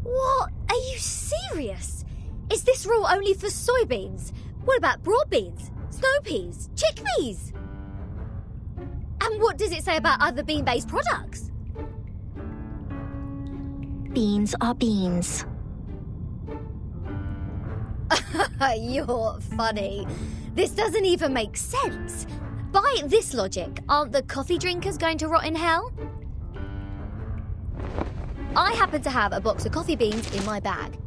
What? Are you serious? Is this rule only for soybeans? What about broad beans, snow peas, chickpeas? And what does it say about other bean-based products? Beans are beans. You're funny. This doesn't even make sense. By this logic, aren't the coffee drinkers going to rot in hell? I happen to have a box of coffee beans in my bag.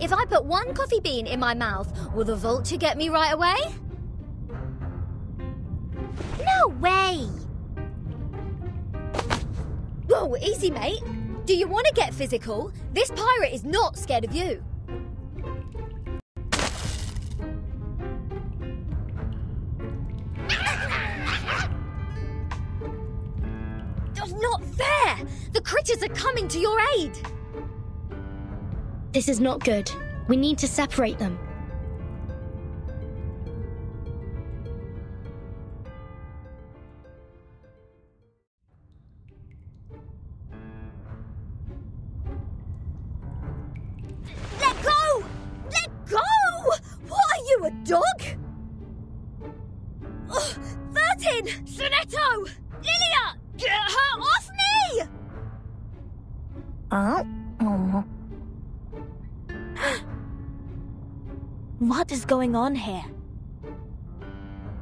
If I put one coffee bean in my mouth, will the vulture get me right away? No way! Whoa, easy, mate. Do you want to get physical? This pirate is not scared of you. That's not fair! The critters are coming to your aid! This is not good. We need to separate them. Let go! Let go! What are you, a dog? Oh, 13! Sonetto! Lilia! Get her off me! Oh. What is going on here?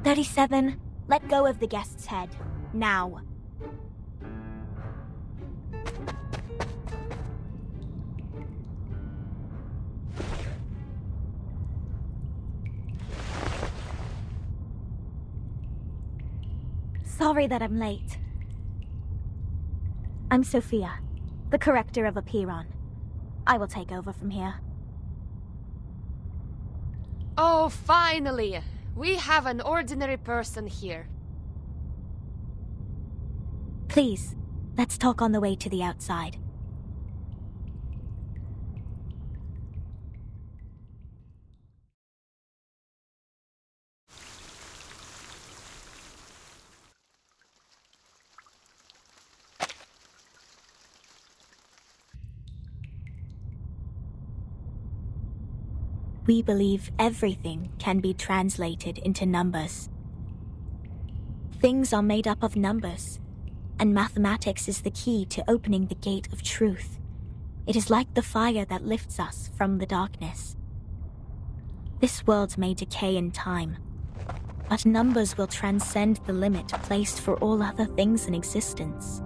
37, let go of the guest's head. Now. Sorry that I'm late. I'm Sophia, the corrector of Apiron. I will take over from here. Oh, finally! We have an ordinary person here. Please, let's talk on the way to the outside. We believe everything can be translated into numbers. Things are made up of numbers, and mathematics is the key to opening the gate of truth. It is like the fire that lifts us from the darkness. This world may decay in time, but numbers will transcend the limit placed for all other things in existence.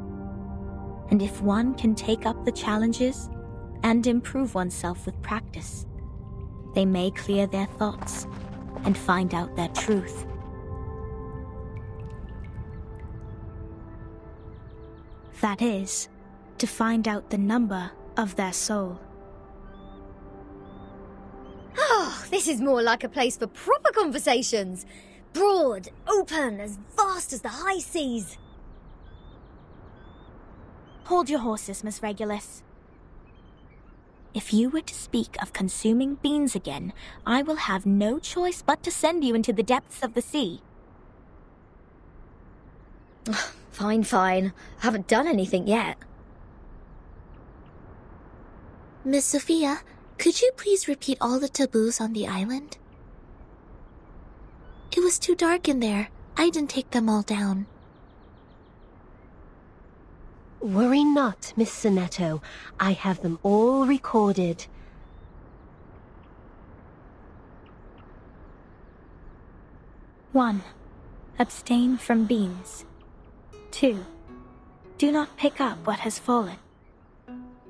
And if one can take up the challenges and improve oneself with practice, they may clear their thoughts and find out their truth. That is, to find out the number of their soul. Oh, this is more like a place for proper conversations. Broad, open, as vast as the high seas. Hold your horses, Miss Regulus. If you were to speak of consuming beans again, I will have no choice but to send you into the depths of the sea. Fine. I haven't done anything yet. Miss Sophia, could you please repeat all the taboos on the island? It was too dark in there. I didn't take them all down. Worry not, Miss Sonetto. I have them all recorded. 1. Abstain from beans. 2. Do not pick up what has fallen.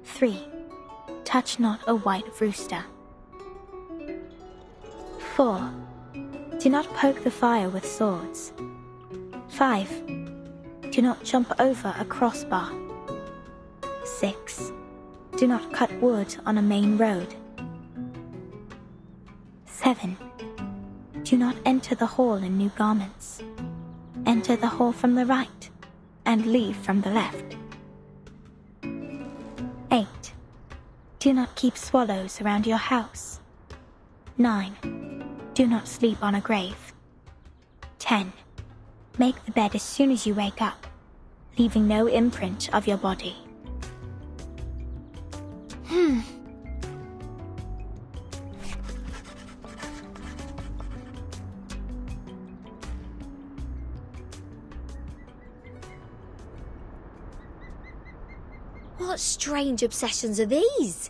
3. Touch not a white rooster. 4. Do not poke the fire with swords. 5. Do not jump over a crossbar. 6. Do not cut wood on a main road. 7. Do not enter the hall in new garments. Enter the hall from the right, and leave from the left. 8. Do not keep swallows around your house. 9. Do not sleep on a grave. 10. Make the bed as soon as you wake up, leaving no imprint of your body. What strange obsessions are these?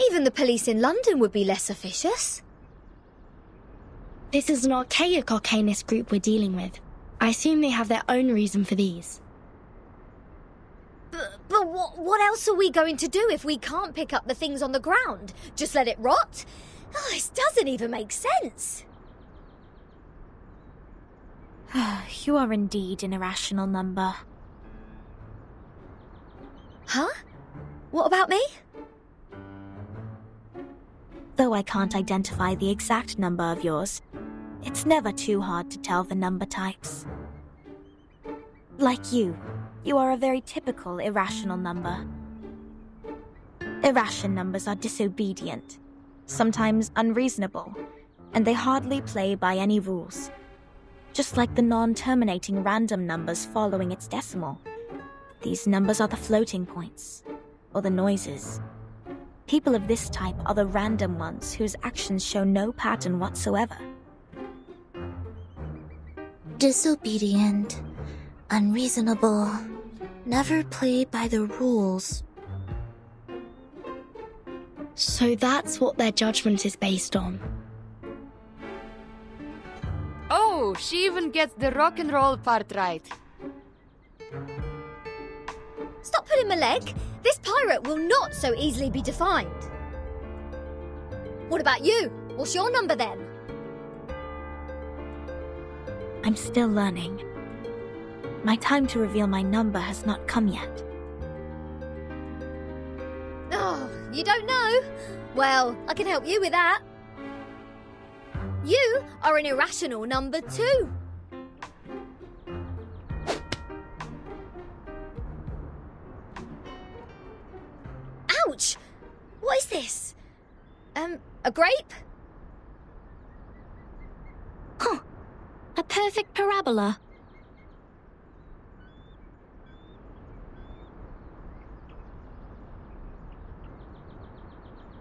Even the police in London would be less officious. This is an archaic arcanist group we're dealing with. I assume they have their own reason for these. But what else are we going to do if we can't pick up the things on the ground? Just let it rot? Oh, this doesn't even make sense. You are indeed an irrational number. Huh? What about me? Though I can't identify the exact number of yours, it's never too hard to tell the number types. Like you are a very typical irrational number. Irrational numbers are disobedient, sometimes unreasonable, and they hardly play by any rules. Just like the non-terminating random numbers following its decimal. These numbers are the floating points, or the noises. People of this type are the random ones whose actions show no pattern whatsoever. Disobedient, unreasonable, never play by the rules. So that's what their judgment is based on. Oh, she even gets the rock and roll part right. Stop pulling my leg. This pirate will not so easily be defined. What about you? What's your number then? I'm still learning. My time to reveal my number has not come yet. Oh, you don't know? Well, I can help you with that. You are an irrational number 2. Ouch! What is this? A grape? Huh. A perfect parabola.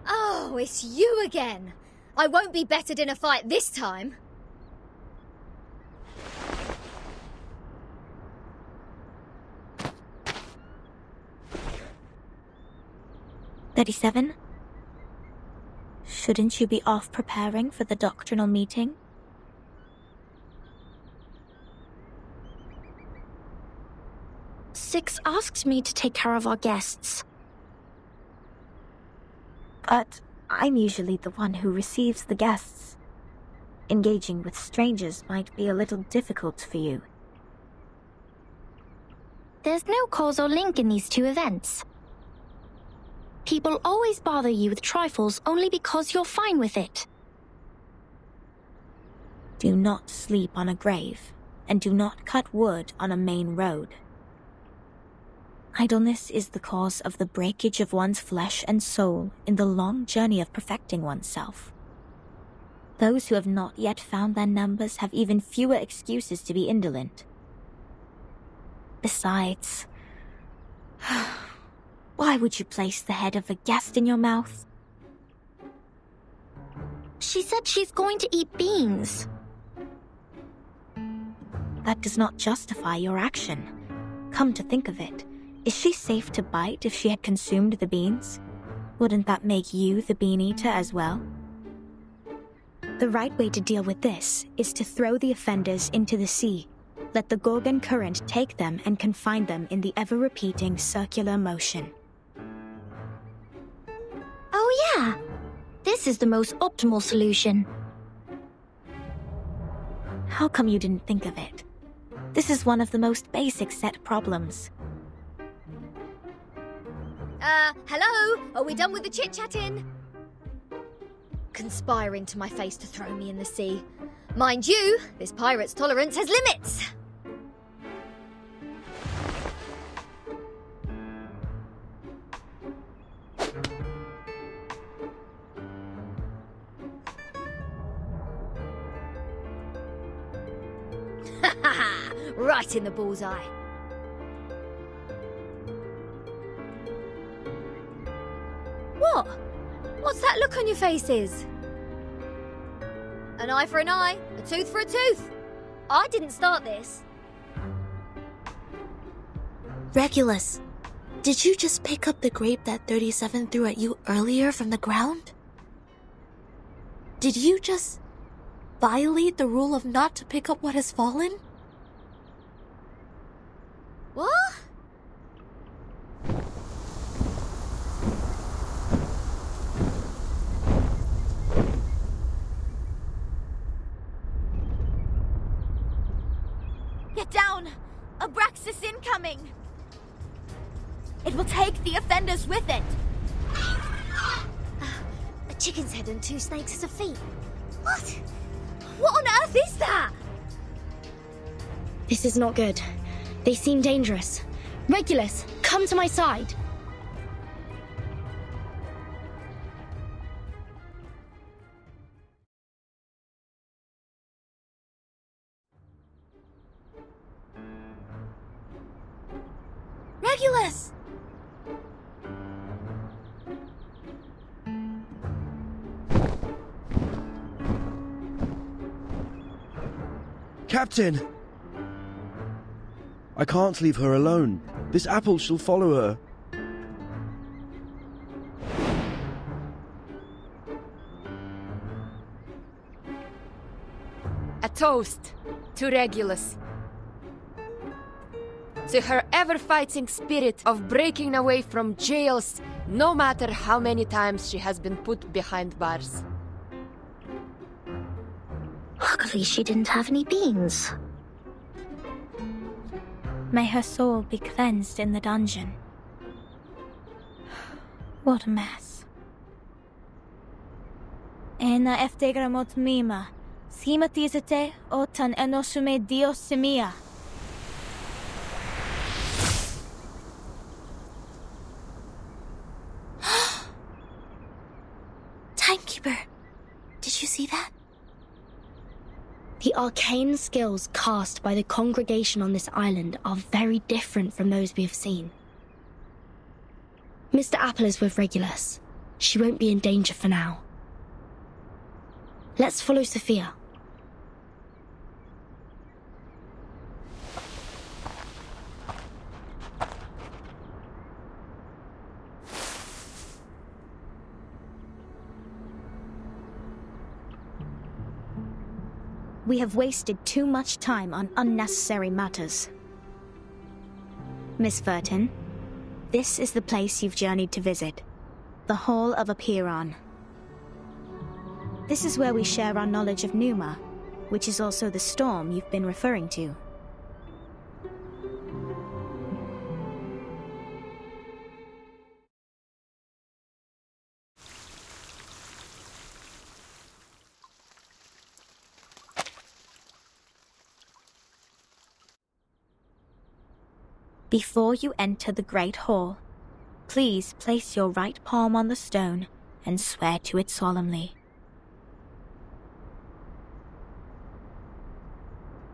Oh, it's you again. I won't be bettered in a fight this time. $37? Shouldn't you be off preparing for the doctrinal meeting? Six asked me to take care of our guests. But I'm usually the one who receives the guests. Engaging with strangers might be a little difficult for you. There's no causal link in these two events. People always bother you with trifles only because you're fine with it. Do not sleep on a grave, and do not cut wood on a main road. Idleness is the cause of the breakage of one's flesh and soul in the long journey of perfecting oneself. Those who have not yet found their numbers have even fewer excuses to be indolent. Besides, why would you place the head of a guest in your mouth? She said she's going to eat beans. That does not justify your action. Come to think of it, is she safe to bite if she had consumed the beans? Wouldn't that make you the bean eater as well? The right way to deal with this is to throw the offenders into the sea. Let the Gorgon current take them and confine them in the ever-repeating circular motion. Oh yeah! This is the most optimal solution. How come you didn't think of it? This is one of the most basic set problems. Hello? Are we done with the chit-chatting? Conspiring to my face to throw me in the sea. Mind you, this pirate's tolerance has limits. Right in the bullseye. What? What's that look on your faces? An eye for an eye, a tooth for a tooth. I didn't start this. Regulus, did you just pick up the grape that 37 threw at you earlier from the ground? Did you just violate the rule of not to pick up what has fallen? What? Get down! Abraxas incoming! It will take the offenders with it! A chicken's head and 2 snakes as a feet. What? What on earth is that? This is not good. They seem dangerous. Regulus, come to my side! Regulus! Captain! I can't leave her alone. This apple shall follow her. A toast to Regulus. To her ever-fighting spirit of breaking away from jails, no matter how many times she has been put behind bars. Luckily she didn't have any beans. May her soul be cleansed in the dungeon. What a mess. Ena eftegramot mima, schimatizete otan enosume dios semia. Timekeeper, did you see that? The arcane skills cast by the congregation on this island are very different from those we have seen. Mr. Apple is with Regulus. She won't be in danger for now. Let's follow Sophia. We have wasted too much time on unnecessary matters. Miss Furton, this is the place you've journeyed to visit. The Hall of Apiron. This is where we share our knowledge of Numa, which is also the storm you've been referring to. Before you enter the Great Hall, please place your right palm on the stone and swear to it solemnly.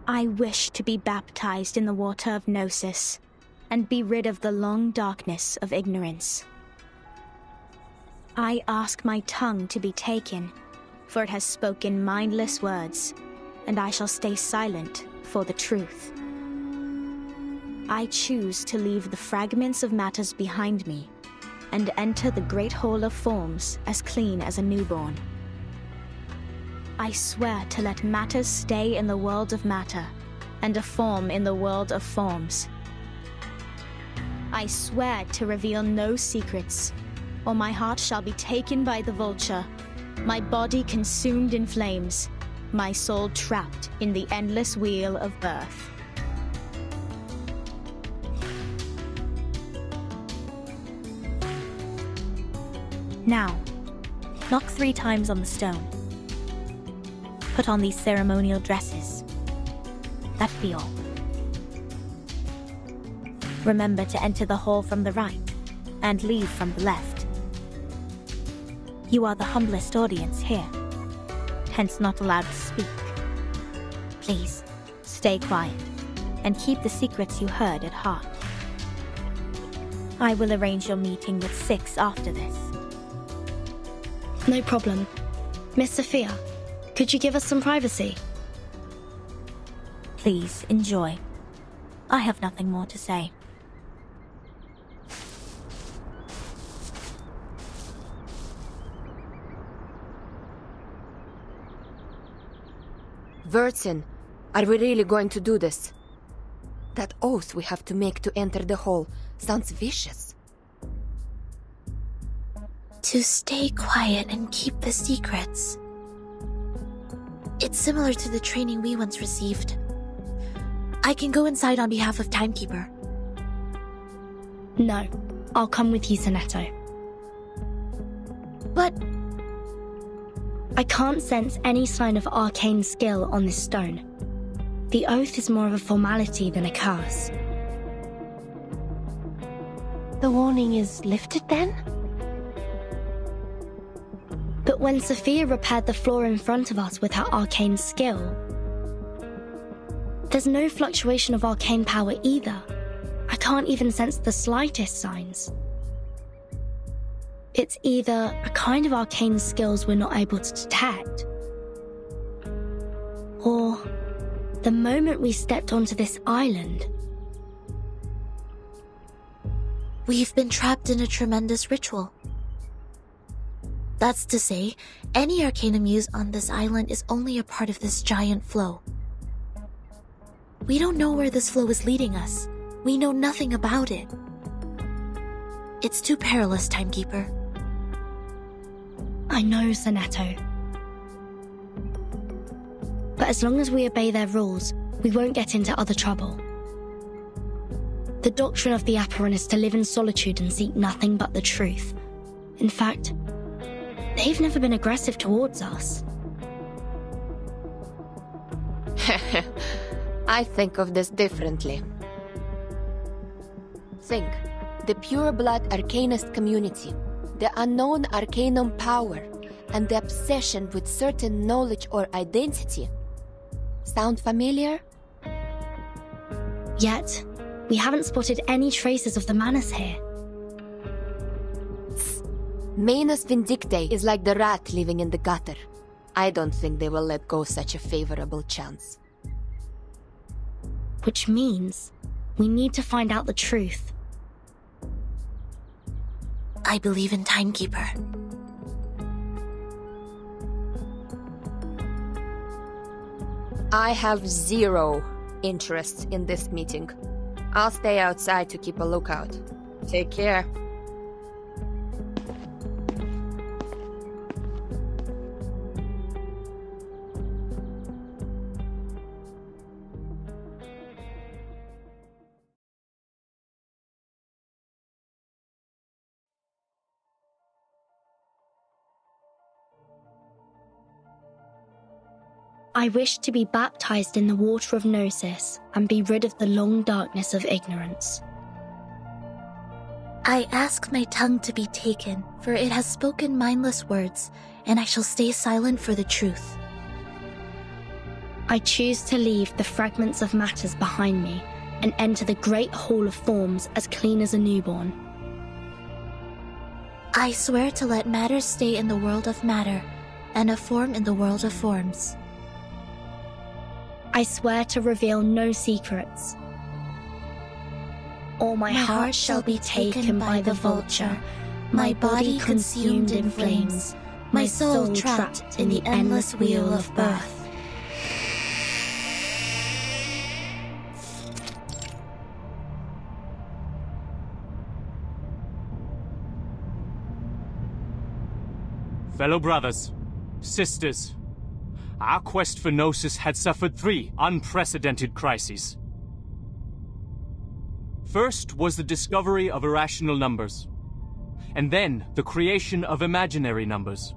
I wish to be baptized in the water of Gnosis and be rid of the long darkness of ignorance. I ask my tongue to be taken, for it has spoken mindless words, and I shall stay silent for the truth. I choose to leave the fragments of matters behind me and enter the Great Hall of Forms as clean as a newborn. I swear to let matter stay in the world of matter, and a form in the world of forms. I swear to reveal no secrets, or my heart shall be taken by the vulture, my body consumed in flames, my soul trapped in the endless wheel of birth. Now, knock 3 times on the stone. Put on these ceremonial dresses. That be all. Remember to enter the hall from the right, and leave from the left. You are the humblest audience here, hence not allowed to speak. Please, stay quiet, and keep the secrets you heard at heart. I will arrange your meeting with 6 after this. No problem. Miss Sophia, could you give us some privacy? Please, enjoy. I have nothing more to say. Vertin, are we really going to do this? That oath we have to make to enter the hall sounds vicious. To stay quiet and keep the secrets. It's similar to the training we once received. I can go inside on behalf of Timekeeper. No, I'll come with you, Sonetto. But I can't sense any sign of arcane skill on this stone. The oath is more of a formality than a curse. The warning is lifted then? But when Sophia repaired the floor in front of us with her arcane skill, there's no fluctuation of arcane power either. I can't even sense the slightest signs. It's either a kind of arcane skills we're not able to detect, or the moment we stepped onto this island, we've been trapped in a tremendous ritual. That's to say, any arcanum used on this island is only a part of this giant flow. We don't know where this flow is leading us. We know nothing about it. It's too perilous, Timekeeper. I know, Sonetto. But as long as we obey their rules, we won't get into other trouble. The doctrine of the Apparan is to live in solitude and seek nothing but the truth. In fact, they've never been aggressive towards us. I think of this differently. Think, the pure-blood arcanist community, the unknown arcanum power, and the obsession with certain knowledge or identity. Sound familiar? Yet, we haven't spotted any traces of the Manus here. Manus Vindictae is like the rat living in the gutter. I don't think they will let go such a favorable chance. Which means we need to find out the truth. I believe in Timekeeper. I have 0 interest in this meeting. I'll stay outside to keep a lookout. Take care. I wish to be baptized in the water of Gnosis and be rid of the long darkness of ignorance. I ask my tongue to be taken, for it has spoken mindless words, and I shall stay silent for the truth. I choose to leave the fragments of matters behind me and enter the great hall of forms as clean as a newborn. I swear to let matter stay in the world of matter, and a form in the world of forms. I swear to reveal no secrets. Or my heart shall be taken by the vulture, my body consumed in flames, my soul trapped in the endless wheel of birth. Fellow brothers, sisters, our quest for Gnosis had suffered 3 unprecedented crises. First was the discovery of irrational numbers, and then the creation of imaginary numbers.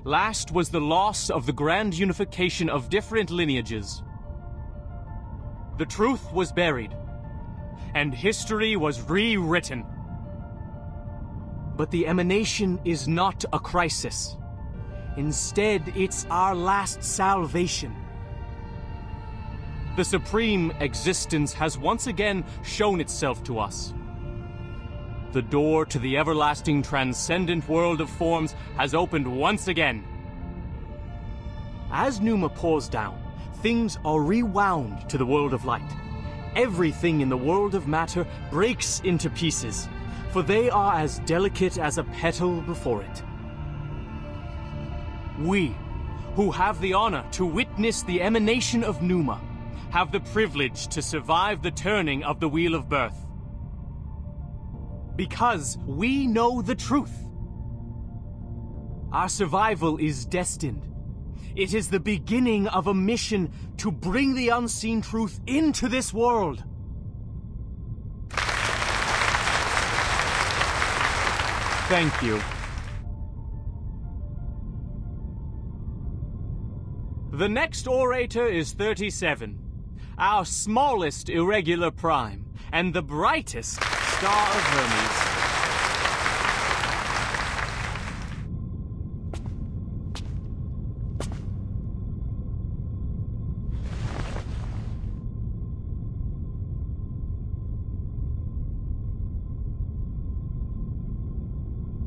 Last was the loss of the grand unification of different lineages. The truth was buried, and history was rewritten. But the emanation is not a crisis. Instead, it's our last salvation. The supreme existence has once again shown itself to us. The door to the everlasting transcendent world of forms has opened once again. As Numa pours down, things are rewound to the world of light. Everything in the world of matter breaks into pieces, for they are as delicate as a petal before it. We, who have the honor to witness the emanation of Numa, have the privilege to survive the turning of the Wheel of Birth. Because we know the truth. Our survival is destined. It is the beginning of a mission to bring the unseen truth into this world. Thank you. The next orator is 37, our smallest irregular prime, and the brightest star of Hermes.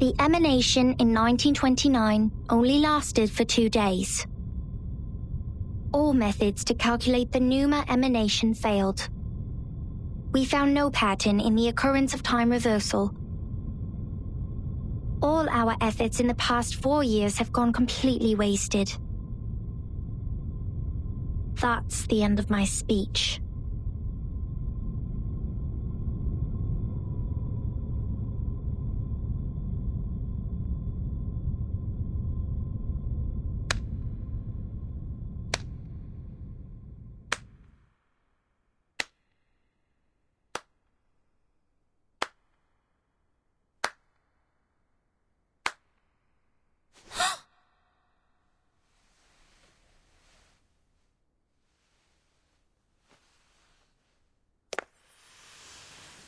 The emanation in 1929 only lasted for 2 days. All methods to calculate the Numa emanation failed. We found no pattern in the occurrence of time reversal. All our efforts in the past 4 years have gone completely wasted. That's the end of my speech.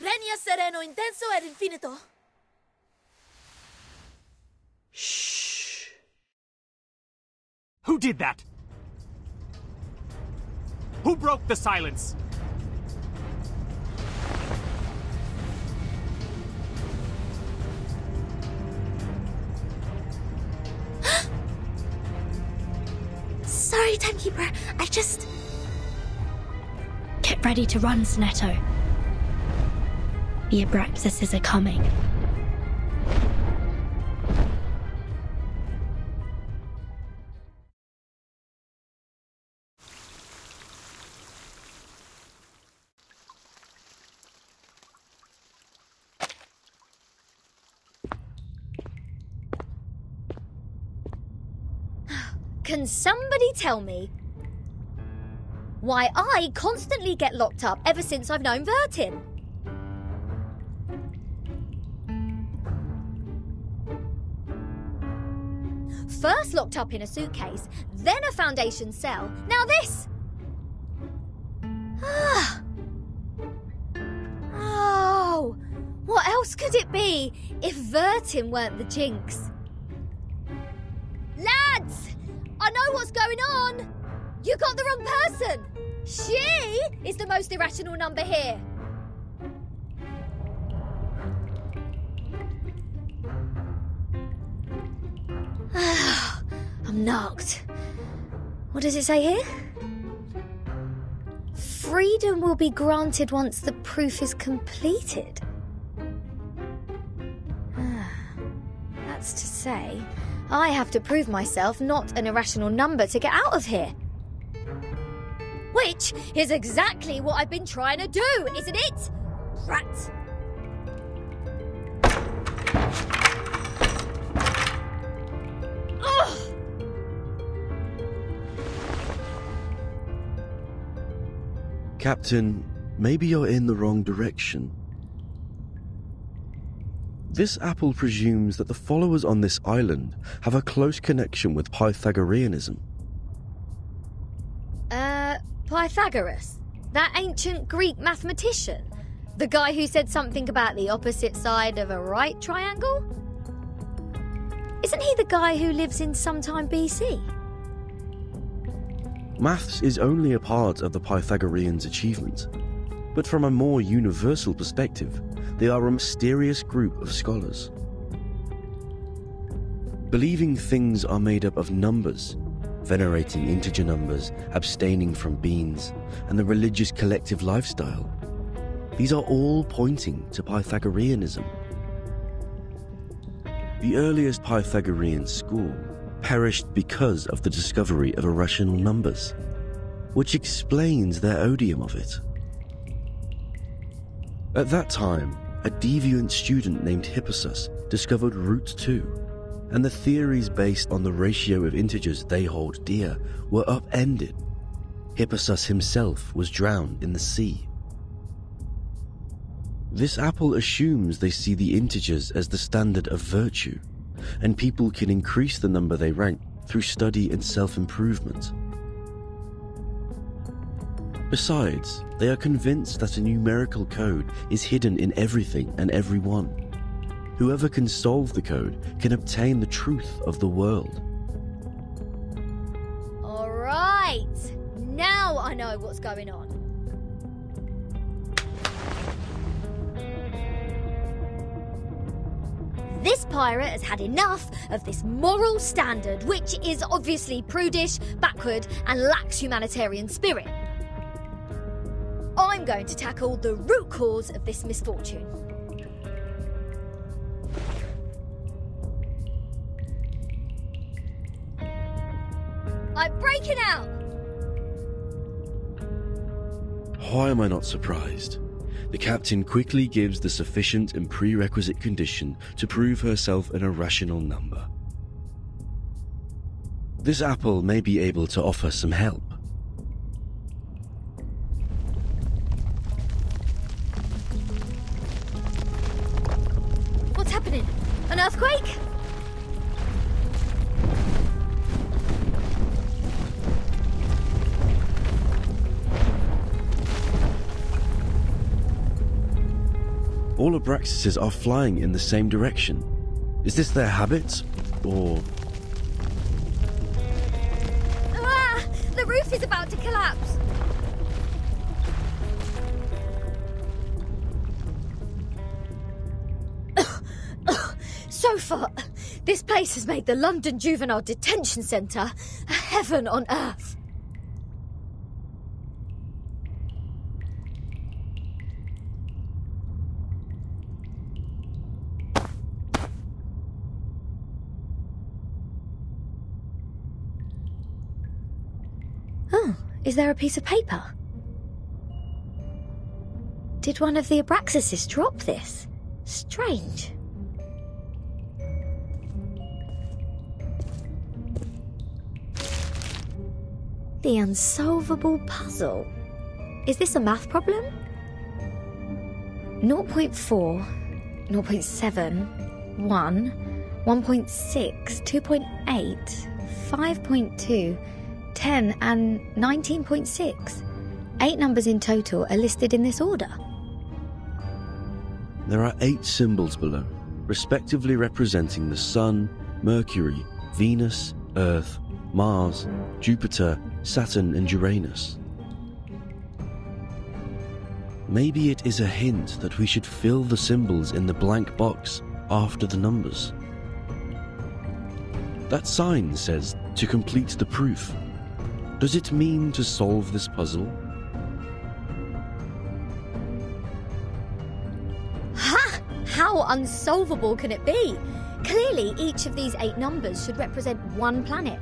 Regna sereno, intenso ed infinito. Shh. Who did that? Who broke the silence? Sorry, Timekeeper. I just... Get ready to run, Snetto. The Abraxases are coming. Can somebody tell me why I constantly get locked up ever since I've known Vertin? First locked up in a suitcase, then a Foundation cell, now this! Oh, what else could it be if Vertin weren't the jinx? Lads! I know what's going on! You got the wrong person! She is the most irrational number here! I'm knocked. What does it say here? Freedom will be granted once the proof is completed. That's to say, I have to prove myself not an irrational number to get out of here. Which is exactly what I've been trying to do, isn't it? Rat! Ugh! Captain, maybe you're in the wrong direction. This apple presumes that the followers on this island have a close connection with Pythagoreanism. Pythagoras? That ancient Greek mathematician? The guy who said something about the opposite side of a right triangle? Isn't he the guy who lives in sometime BC? Maths is only a part of the Pythagoreans' achievement, but from a more universal perspective, they are a mysterious group of scholars. Believing things are made up of numbers, venerating integer numbers, abstaining from beans, and the religious collective lifestyle, these are all pointing to Pythagoreanism. The earliest Pythagorean school perished because of the discovery of irrational numbers, which explains their odium of it. At that time, a deviant student named Hippasus discovered root 2, and the theories based on the ratio of integers they hold dear were upended. Hippasus himself was drowned in the sea. This apple assumes they see the integers as the standard of virtue, and people can increase the number they rank through study and self-improvement. Besides, they are convinced that a numerical code is hidden in everything and everyone. Whoever can solve the code can obtain the truth of the world. All right, now I know what's going on. This pirate has had enough of this moral standard, which is obviously prudish, backward, and lacks humanitarian spirit. I'm going to tackle the root cause of this misfortune. I'm breaking out! Why am I not surprised? The captain quickly gives the sufficient and prerequisite condition to prove herself an irrational number. This apple may be able to offer some help. What's happening? An earthquake? All Abraxases are flying in the same direction. Is this their habit, or... Ah! The roof is about to collapse! So far, this place has made the London Juvenile Detention Centre a heaven on earth. Oh, is there a piece of paper? Did one of the Abraxases drop this? Strange. The unsolvable puzzle. Is this a math problem? 0.4, 0.7, 1, 1.6, 2.8, 5.2, 10 and 19.6. 8 numbers in total are listed in this order. There are 8 symbols below, respectively representing the Sun, Mercury, Venus, Earth, Mars, Jupiter, Saturn and Uranus. Maybe it is a hint that we should fill the symbols in the blank box after the numbers. That sign says to complete the proof. Does it mean to solve this puzzle? Ha! How unsolvable can it be? Clearly, each of these 8 numbers should represent one planet.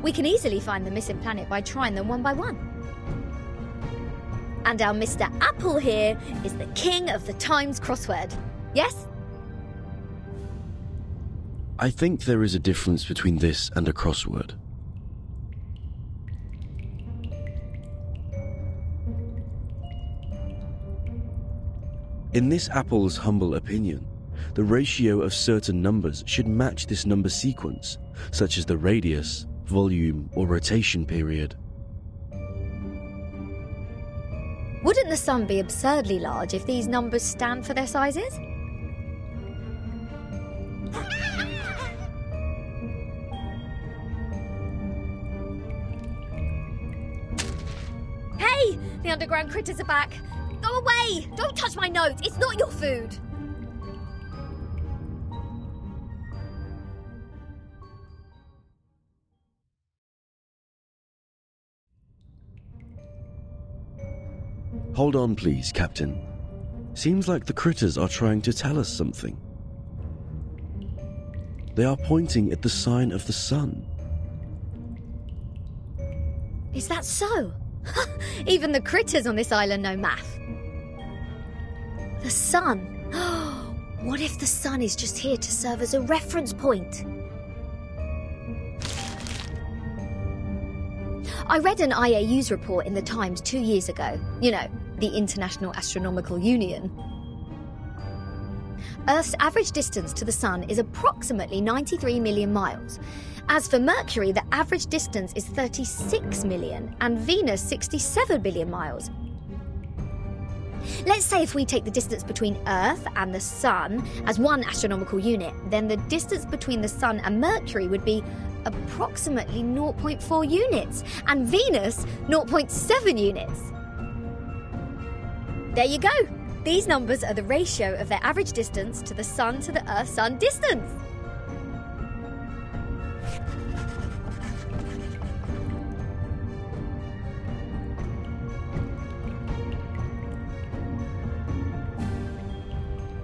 We can easily find the missing planet by trying them one by one. And our Mr. Apple here is the king of the Times crossword. Yes? I think there is a difference between this and a crossword. In this Apple's humble opinion, the ratio of certain numbers should match this number sequence, such as the radius, volume, or rotation period. Wouldn't the sun be absurdly large if these numbers stand for their sizes? Hey! The underground critters are back! Go away! Don't touch my notes! It's not your food! Hold on, please, Captain. Seems like the critters are trying to tell us something. They are pointing at the sign of the sun. Is that so? Even the critters on this island know math. The sun. What if the sun is just here to serve as a reference point? I read an IAU's report in the Times 2 years ago. You know, the International Astronomical Union. Earth's average distance to the sun is approximately 93 million miles. As for Mercury, the average distance is 36 million, and Venus 67 billion miles. Let's say if we take the distance between Earth and the Sun as one astronomical unit, then the distance between the Sun and Mercury would be approximately 0.4 units, and Venus 0.7 units. There you go! These numbers are the ratio of their average distance to the Sun to the Earth-Sun distance.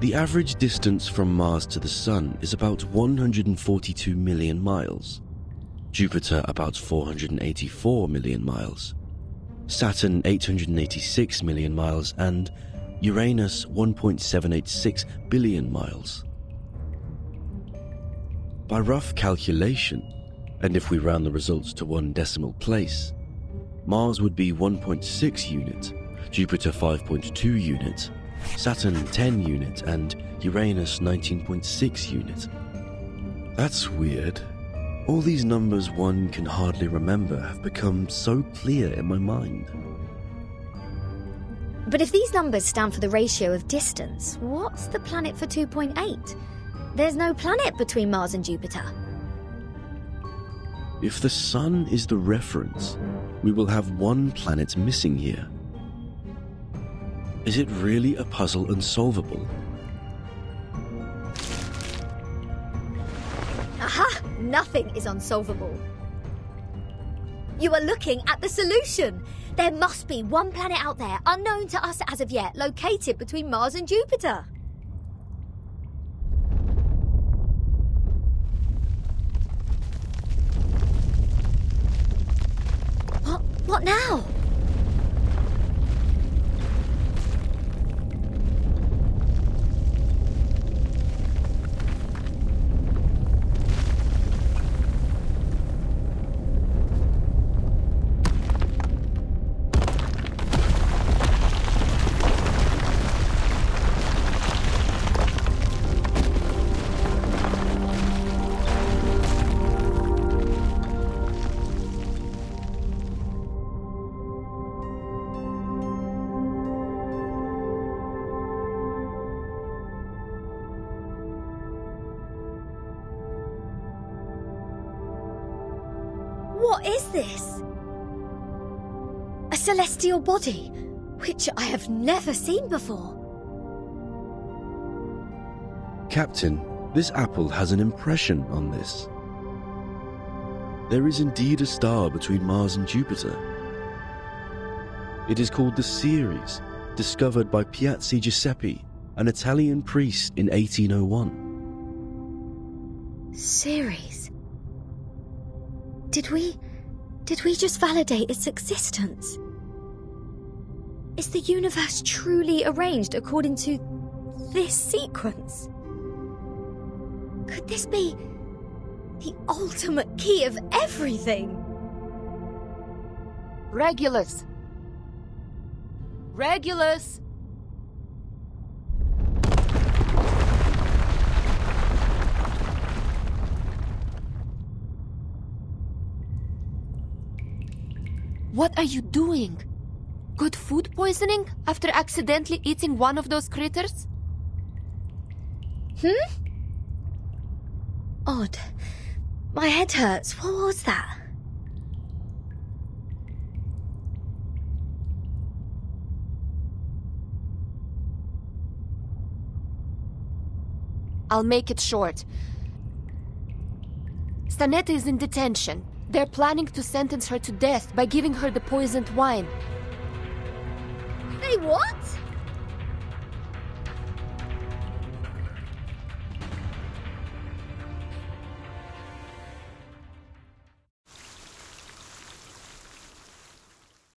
The average distance from Mars to the Sun is about 142 million miles, Jupiter about 484 million miles, Saturn 886 million miles, and Uranus 1.786 billion miles. By rough calculation, and if we round the results to one decimal place, Mars would be 1.6 unit, Jupiter 5.2 unit, Saturn 10 unit, and Uranus 19.6 unit. That's weird. All these numbers one can hardly remember have become so clear in my mind. But if these numbers stand for the ratio of distance, what's the planet for 2.8? There's no planet between Mars and Jupiter. If the Sun is the reference, we will have one planet missing here. Is it really a puzzle unsolvable? Aha! Nothing is unsolvable. You are looking at the solution. There must be one planet out there, unknown to us as of yet, located between Mars and Jupiter. What now? What is this? A celestial body, which I have never seen before. Captain, this apple has an impression on this. There is indeed a star between Mars and Jupiter. It is called the Ceres, discovered by Piazzi Giuseppe, an Italian priest in 1801. Series. Did we just validate its existence? Is the universe truly arranged according to this sequence? Could this be the ultimate key of everything? Regulus! Regulus! What are you doing? Got food poisoning after accidentally eating one of those critters? Odd. My head hurts. What was that? I'll make it short. Stanetta is in detention. They're planning to sentence her to death by giving her the poisoned wine. They what?